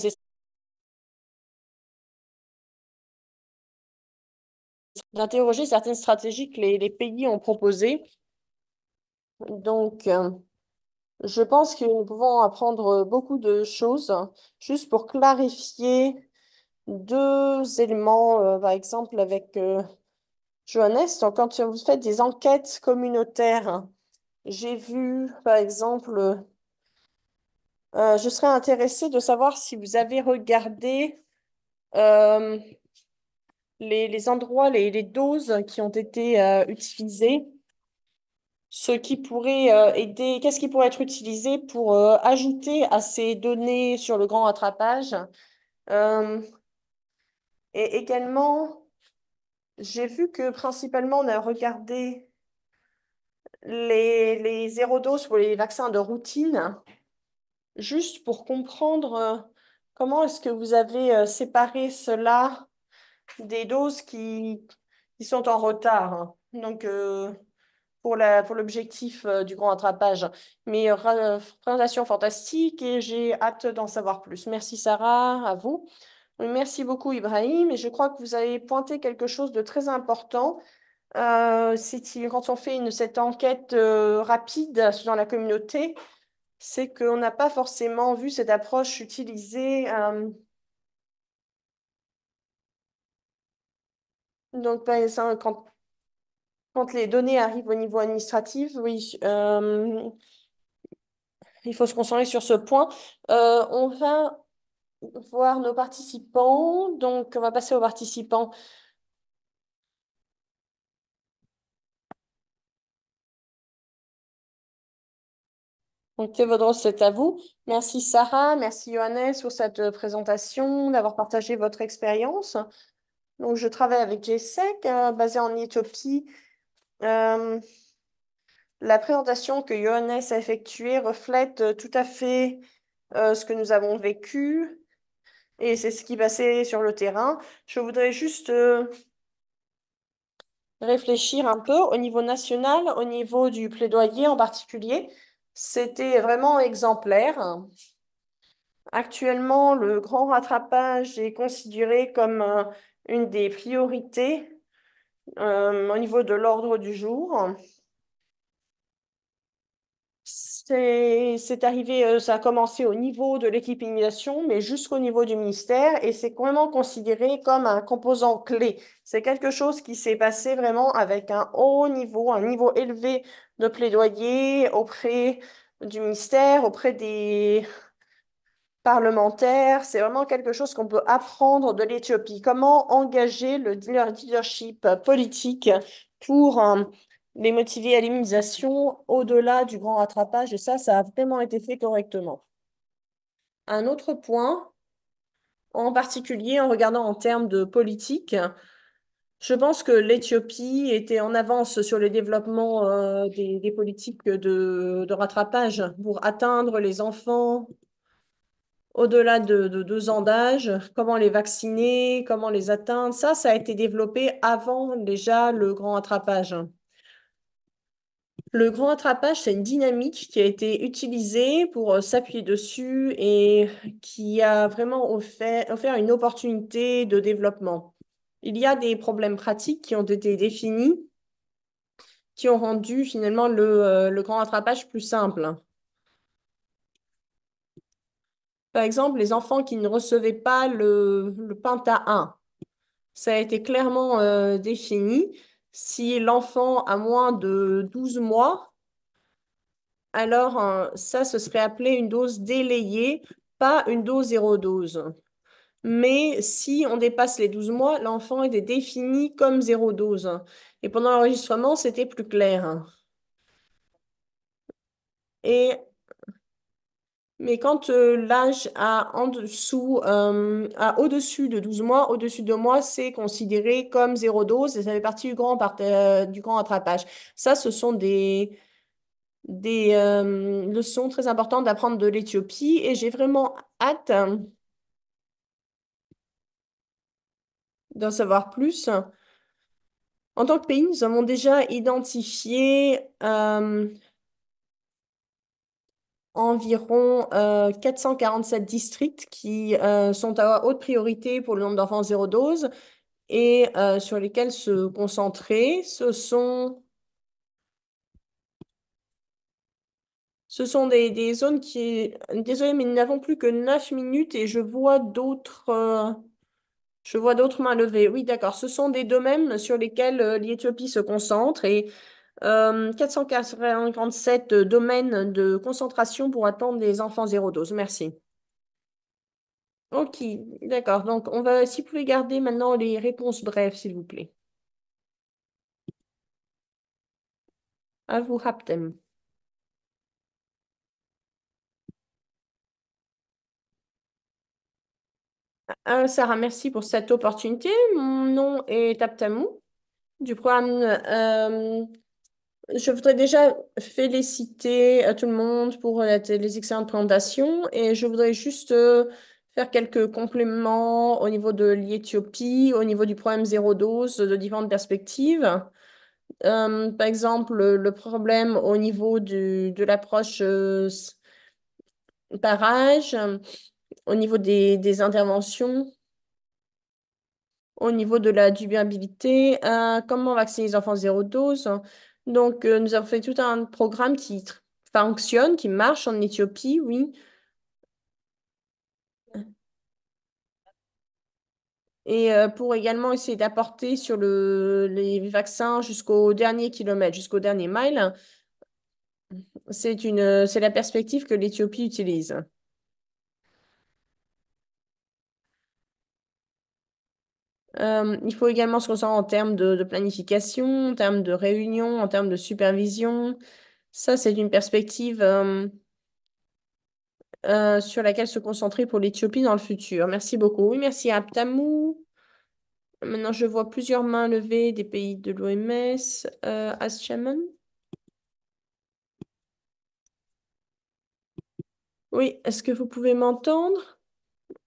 stratégies que les pays ont proposées. Donc, je pense que nous pouvons apprendre beaucoup de choses juste pour clarifier deux éléments, par exemple, avec Johannes. Donc, quand vous faites des enquêtes communautaires, j'ai vu, par exemple, je serais intéressée de savoir si vous avez regardé euh, les endroits, les doses qui ont été utilisées, ce qui pourrait aider, qu'est-ce qui pourrait être utilisé pour ajouter à ces données sur le grand rattrapage. Euh, et également, j'ai vu que principalement, on a regardé les zéro doses pour les vaccins de routine, juste pour comprendre comment est-ce que vous avez séparé cela des doses qui sont en retard, hein. Donc, pour l'objectif du grand rattrapage. Mais présentation fantastique et j'ai hâte d'en savoir plus. Merci Sarah, à vous. Oui, merci beaucoup Ibrahim. Et je crois que vous avez pointé quelque chose de très important. Quand on fait cette enquête rapide dans la communauté, c'est qu'on n'a pas forcément vu cette approche utilisée. Donc, par exemple, quand les données arrivent au niveau administratif, oui, il faut se concentrer sur ce point. On va voir nos participants. Donc, on va passer aux participants. Donc, Théodore, c'est à vous. Merci Sarah, merci Johannes pour cette présentation, d'avoir partagé votre expérience. Donc, je travaille avec GSEC, basé en Éthiopie. Euh, la présentation que Johannes a effectuée reflète tout à fait ce que nous avons vécu et c'est ce qui passait sur le terrain. Je voudrais juste réfléchir un peu au niveau national, au niveau du plaidoyer en particulier. C'était vraiment exemplaire. Actuellement, le grand rattrapage est considéré comme une des priorités au niveau de l'ordre du jour. C'est arrivé, ça a commencé au niveau de l'équipe immunisation, mais jusqu'au niveau du ministère, et c'est vraiment considéré comme un composant clé. C'est quelque chose qui s'est passé vraiment avec un haut niveau, un niveau élevé de plaidoyer auprès du ministère, auprès des parlementaires. C'est vraiment quelque chose qu'on peut apprendre de l'Éthiopie. Comment engager leur leadership politique pour les motiver à l'immunisation au-delà du grand rattrapage. Et ça a vraiment été fait correctement. Un autre point, en particulier en regardant en termes de politique, je pense que l'Éthiopie était en avance sur le développement des politiques de rattrapage pour atteindre les enfants au-delà de 2 ans d'âge, comment les vacciner, comment les atteindre. Ça a été développé avant déjà le grand attrapage. Le grand attrapage, c'est une dynamique qui a été utilisée pour s'appuyer dessus et qui a vraiment offert une opportunité de développement. Il y a des problèmes pratiques qui ont été définis, qui ont rendu finalement le grand attrapage plus simple. Par exemple, les enfants qui ne recevaient pas le Penta 1. Ça a été clairement défini. Si l'enfant a moins de 12 mois, alors ça, ce serait appelé une dose délayée, pas une dose zéro dose. Mais si on dépasse les 12 mois, l'enfant était défini comme zéro dose. Et pendant l'enregistrement, c'était plus clair. Et Mais quand l'âge a au-dessus de 12 mois, au-dessus de mois, c'est considéré comme zéro dose et ça fait partie du grand attrapage. Ça, ce sont des leçons très importantes d'apprendre de l'Éthiopie et j'ai vraiment hâte d'en savoir plus. En tant que pays, nous avons déjà identifié environ 447 districts qui sont à haute priorité pour le nombre d'enfants zéro dose et sur lesquels se concentrer. Ce sont des zones qui... Désolée, mais nous n'avons plus que 9 minutes et je vois d'autres mains levées. Oui, d'accord. Ce sont des domaines sur lesquels l'Éthiopie se concentre et 447 domaines de concentration pour attendre les enfants zéro dose. Merci. Ok, d'accord. Donc, si vous pouvez garder maintenant les réponses brèves, s'il vous plaît. À vous, Raptem. Sarah, merci pour cette opportunité. Mon nom est Aptamou du programme. Je voudrais déjà féliciter tout le monde pour les excellentes présentations et je voudrais juste faire quelques compléments au niveau de l'Éthiopie, au niveau du programme zéro dose, de différentes perspectives. Par exemple, le problème au niveau de l'approche par âge, au niveau des interventions, au niveau de la durabilité, comment vacciner les enfants zéro dose. Donc, nous avons fait tout un programme qui fonctionne, qui marche en Éthiopie, oui. Et pour également essayer d'apporter sur les vaccins jusqu'au dernier kilomètre, jusqu'au dernier mile, c'est la perspective que l'Éthiopie utilise. Il faut également se concentrer en termes de planification, en termes de réunion, en termes de supervision. Ça, c'est une perspective sur laquelle se concentrer pour l'Éthiopie dans le futur. Merci beaucoup. Oui, merci à Abtamou. Maintenant, je vois plusieurs mains levées des pays de l'OMS. As-Chaman. Oui, est-ce que vous pouvez m'entendre?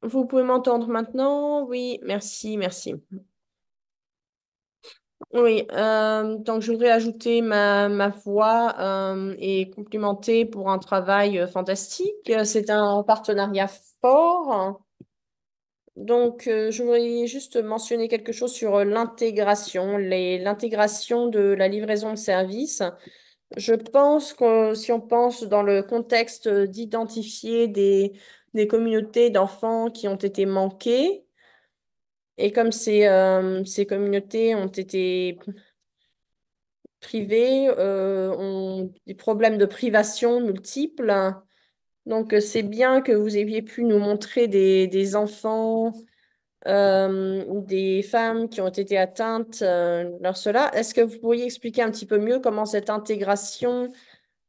Vous pouvez m'entendre maintenant? Oui, merci, merci. Oui, donc je voudrais ajouter ma voix et complimenter pour un travail fantastique. C'est un partenariat fort. Donc, je voudrais juste mentionner quelque chose sur l'intégration, l'intégration de la livraison de services. Je pense que si on pense dans le contexte d'identifier des communautés d'enfants qui ont été manquées, et comme ces communautés ont été privées, ont des problèmes de privation multiples, donc c'est bien que vous ayez pu nous montrer des enfants ou des femmes qui ont été atteintes lors cela. Est-ce que vous pourriez expliquer un petit peu mieux comment cette intégration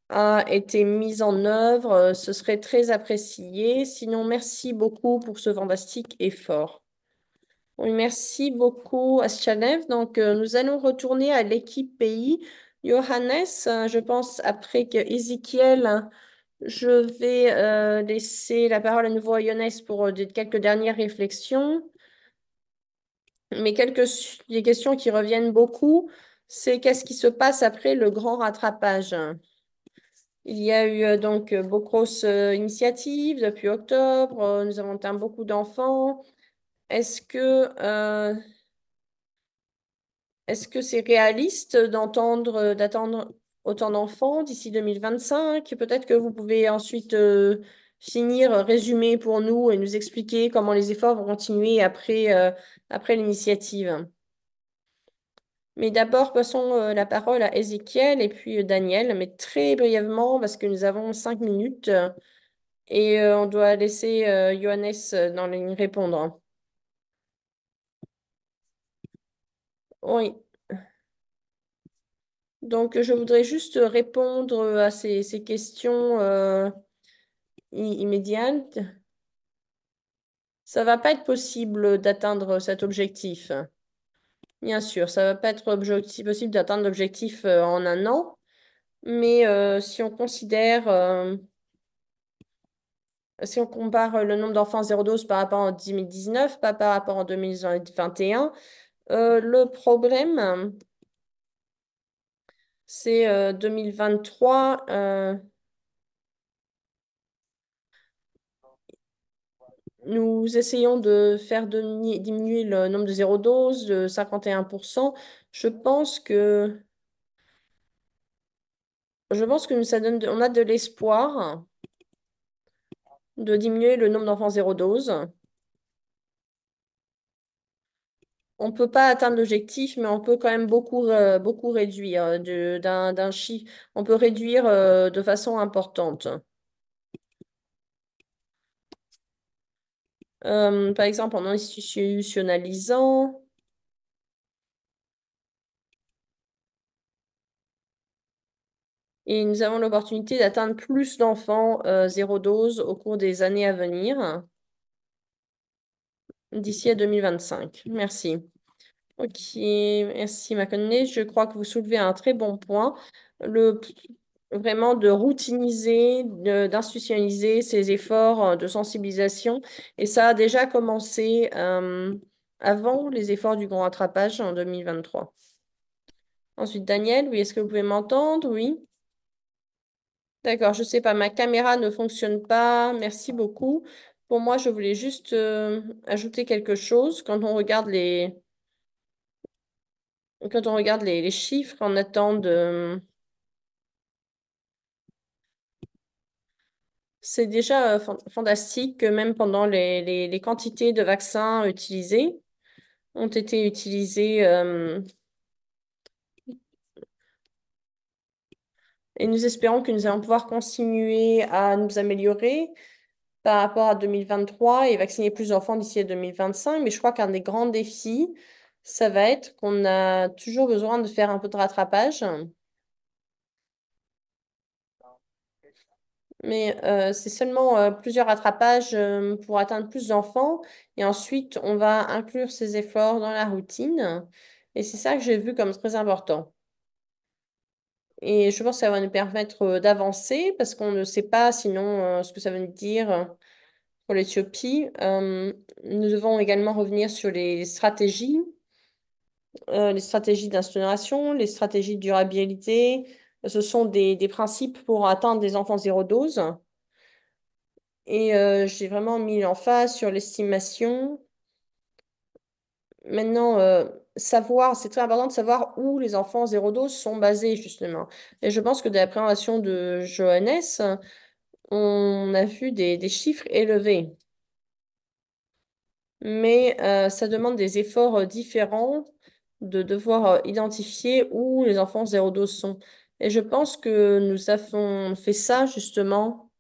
a été mise en œuvre? Ce serait très apprécié. Sinon, merci beaucoup pour ce fantastique effort. Oui, merci beaucoup, Aschalev. Donc, nous allons retourner à l'équipe pays. Johannes, je pense, après que Ezekiel, je vais laisser la parole à nouveau à Johannes pour quelques dernières réflexions. Mais des questions qui reviennent beaucoup, c'est qu'est-ce qui se passe après le grand rattrapage? Il y a eu donc beaucoup de grosses initiatives depuis octobre. Nous avons atteint beaucoup d'enfants. Est-ce que euh, est-ce que c'est réaliste d'attendre autant d'enfants d'ici 2025? Peut-être que vous pouvez ensuite finir, résumer pour nous et nous expliquer comment les efforts vont continuer après l'initiative. Mais d'abord, passons la parole à Ézéchiel et puis Daniel, mais très brièvement parce que nous avons 5 minutes et on doit laisser Johannes dans les répondre. Oui, donc je voudrais juste répondre à ces questions immédiates. Ça va pas être possible d'atteindre cet objectif. Bien sûr, ça va pas être possible d'atteindre l'objectif en un an, mais si on compare le nombre d'enfants zéro dose par rapport en 2019, pas par rapport en 2021, le problème, C'est 2023. Nous essayons de faire diminuer le nombre de zéro dose de 51%. Je pense que, je pense que ça donne, on a de l'espoir de diminuer le nombre d'enfants zéro dose. On ne peut pas atteindre l'objectif, mais on peut quand même beaucoup réduire d'un chiffre. On peut réduire de façon importante. Par exemple, en institutionnalisant. Et nous avons l'opportunité d'atteindre plus d'enfants zéro dose au cours des années à venir, d'ici à 2025. Merci. Ok, merci Maconnet. Je crois que vous soulevez un très bon point. Le, vraiment de routiniser, d'institutionnaliser ces efforts de sensibilisation. Et ça a déjà commencé avant les efforts du grand rattrapage en 2023. Ensuite, Daniel, oui, est-ce que vous pouvez m'entendre? Oui. D'accord, je sais pas, ma caméra ne fonctionne pas. Merci beaucoup. Pour moi, je voulais juste ajouter quelque chose. Quand on regarde les chiffres, on attend de... C'est déjà fantastique que même pendant les quantités de vaccins utilisés, ont été utilisés et nous espérons que nous allons pouvoir continuer à nous améliorer par rapport à 2023 et vacciner plus d'enfants d'ici à 2025. Mais je crois qu'un des grands défis, ça va être qu'on a toujours besoin de faire un peu de rattrapage. Mais c'est seulement plusieurs rattrapages pour atteindre plus d'enfants. Et ensuite, on va inclure ces efforts dans la routine. Et c'est ça que j'ai vu comme très important. Et je pense que ça va nous permettre d'avancer parce qu'on ne sait pas sinon ce que ça veut dire pour l'Éthiopie. Nous devons également revenir sur les stratégies d'incinération, les stratégies de durabilité. Ce sont des principes pour atteindre des enfants zéro dose. Et j'ai vraiment mis l'emphase sur l'estimation. Maintenant, c'est très important de savoir où les enfants zéro dose sont basés, justement. Et je pense que de la présentation de Johannes, on a vu des chiffres élevés. Mais ça demande des efforts différents de devoir identifier où les enfants zéro dose sont. Et je pense que nous avons fait ça, justement,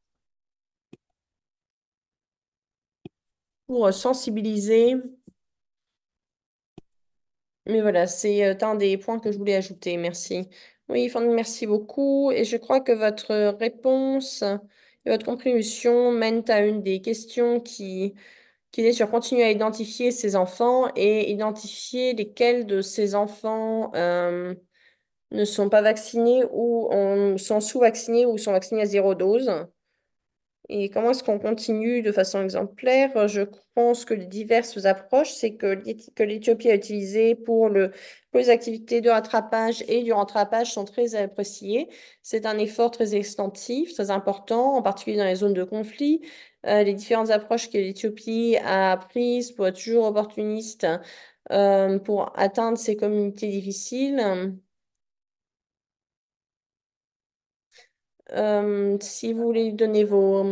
pour sensibiliser. Mais voilà, c'est un des points que je voulais ajouter. Merci. Oui, enfin, merci beaucoup. Et je crois que votre réponse et votre contribution mènent à une des questions qui est sur continuer à identifier ces enfants et identifier lesquels de ces enfants ne sont pas vaccinés ou sont sous-vaccinés ou sont vaccinés à zéro dose. Et comment est-ce qu'on continue de façon exemplaire? Je pense que les diverses approches, c'est que l'Éthiopie a utilisé pour les activités de rattrapage et du rattrapage sont très appréciées. C'est un effort très extensif, très important, en particulier dans les zones de conflit. Les différentes approches que l'Éthiopie a prises pour être toujours opportuniste pour atteindre ces communautés difficiles. Si vous voulez donner vos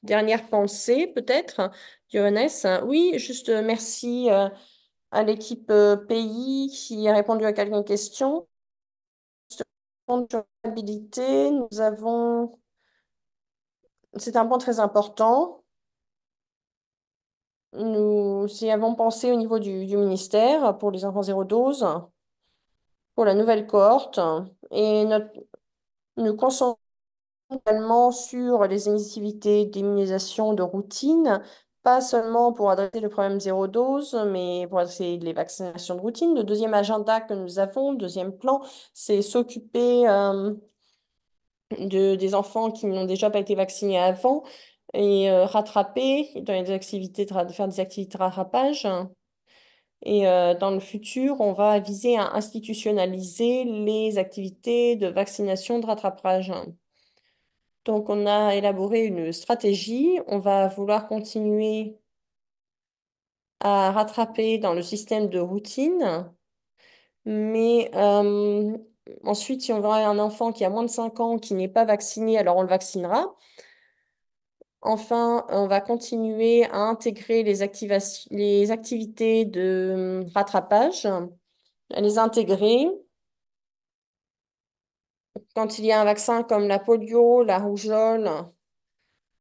dernières pensées, peut-être, Johannes. Oui, juste merci à l'équipe pays qui a répondu à quelques questions. Durabilité, c'est un point très important. Nous y avons pensé au niveau du ministère pour les enfants zéro dose, pour la nouvelle cohorte, et nous concentrons également sur les initiativités d'immunisation de routine, pas seulement pour adresser le problème zéro dose, mais pour adresser les vaccinations de routine. Le deuxième agenda que nous avons, le deuxième plan, c'est s'occuper des enfants qui n'ont déjà pas été vaccinés avant et rattraper dans les activités, faire des activités de rattrapage. Et dans le futur, on va viser à institutionnaliser les activités de vaccination de rattrapage. Donc, on a élaboré une stratégie. On va vouloir continuer à rattraper dans le système de routine. Mais ensuite, si on voit un enfant qui a moins de 5 ans qui n'est pas vacciné, alors on le vaccinera. Enfin, on va continuer à intégrer les activités de rattrapage, à les intégrer. Quand il y a un vaccin comme la polio, la rougeole,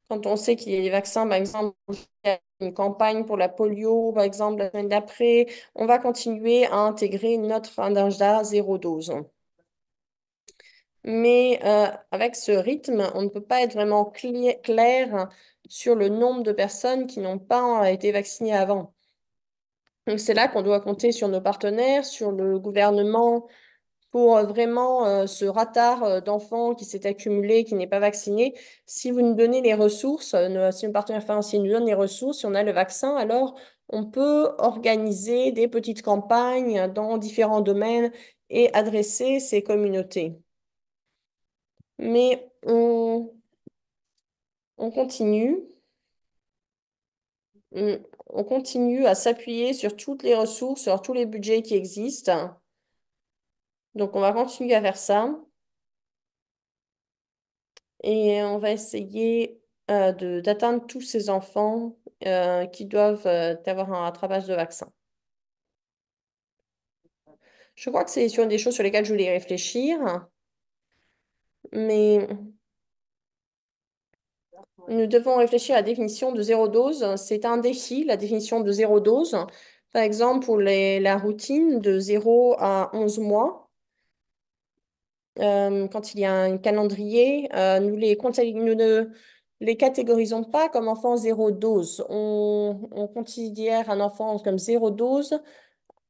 quand on sait qu'il y a des vaccins, par exemple, il y a une campagne pour la polio, par exemple, la semaine d'après, on va continuer à intégrer notre agenda zéro dose. Mais avec ce rythme, on ne peut pas être vraiment clair sur le nombre de personnes qui n'ont pas été vaccinées avant. Donc c'est là qu'on doit compter sur nos partenaires, sur le gouvernement, pour vraiment ce ratard d'enfants qui s'est accumulé, qui n'est pas vacciné. Si vous nous donnez les ressources, si nos partenaires financiers nous donnent les ressources, si on a le vaccin, alors on peut organiser des petites campagnes dans différents domaines et adresser ces communautés. Mais on continue, on on continue à s'appuyer sur toutes les ressources, sur tous les budgets qui existent. Donc, on va continuer à faire ça et on va essayer d'atteindre tous ces enfants qui doivent avoir un rattrapage de vaccin. Je crois que c'est sur des choses sur lesquelles je voulais réfléchir, mais nous devons réfléchir à la définition de zéro dose. C'est un défi, la définition de zéro dose. Par exemple, pour la routine de 0 à 11 mois, quand il y a un calendrier, nous ne les catégorisons pas comme enfants zéro dose. On considère un enfant comme zéro dose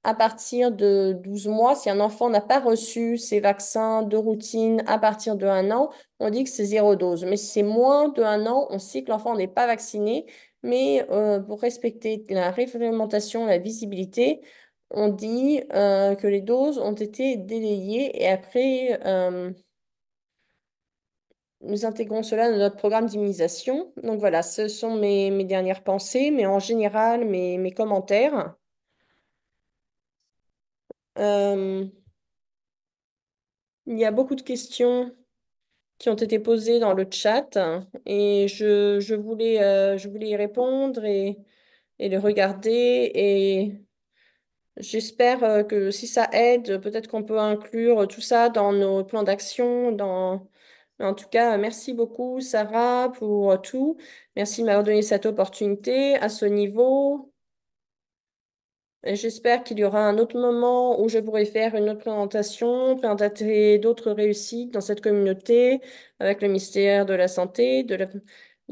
à partir de 12 mois. Si un enfant n'a pas reçu ses vaccins de routine à partir de 1 an, on dit que c'est zéro dose. Mais si c'est moins de 1 an, on sait que l'enfant n'est pas vacciné. Mais pour respecter la réglementation, la visibilité, on dit que les doses ont été délayées et après, nous intégrons cela dans notre programme d'immunisation. Donc voilà, ce sont mes dernières pensées, mais en général, mes commentaires. Euh, il y a beaucoup de questions qui ont été posées dans le chat et je voulais y répondre et les regarder et j'espère que si ça aide, peut-être qu'on peut inclure tout ça dans nos plans d'action. En tout cas, merci beaucoup Sarah pour tout. Merci de m'avoir donné cette opportunité à ce niveau. Et j'espère qu'il y aura un autre moment où je pourrai faire une autre présentation, présenter d'autres réussites dans cette communauté avec le ministère de la Santé, de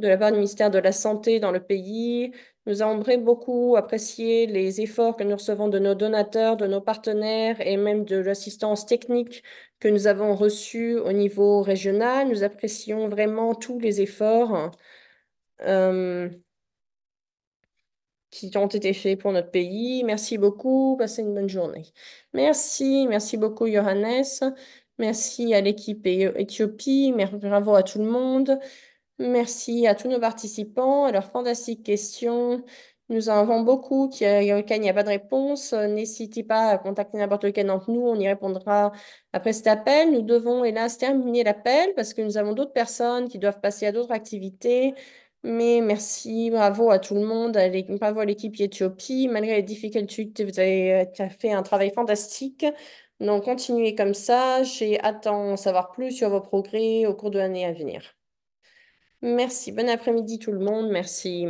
la part du ministère de la Santé dans le pays. Nous avons vraiment beaucoup apprécié les efforts que nous recevons de nos donateurs, de nos partenaires et même de l'assistance technique que nous avons reçue au niveau régional. Nous apprécions vraiment tous les efforts. Euh, qui ont été faits pour notre pays. Merci beaucoup. Passez une bonne journée. Merci beaucoup, Johannes. Merci à l'équipe Éthiopie. Bravo à tout le monde. Merci à tous nos participants, à leurs fantastiques questions. Nous en avons beaucoup auxquelles il n'y a pas de réponse. N'hésitez pas à contacter n'importe lequel d'entre nous. On y répondra après cet appel. Nous devons, hélas, terminer l'appel parce que nous avons d'autres personnes qui doivent passer à d'autres activités. Mais merci, bravo à tout le monde, bravo à l'équipe Éthiopie. Malgré les difficultés, vous avez fait un travail fantastique. Donc, continuez comme ça. J'ai hâte d'en savoir plus sur vos progrès au cours de l'année à venir. Merci. Bon après-midi tout le monde. Merci.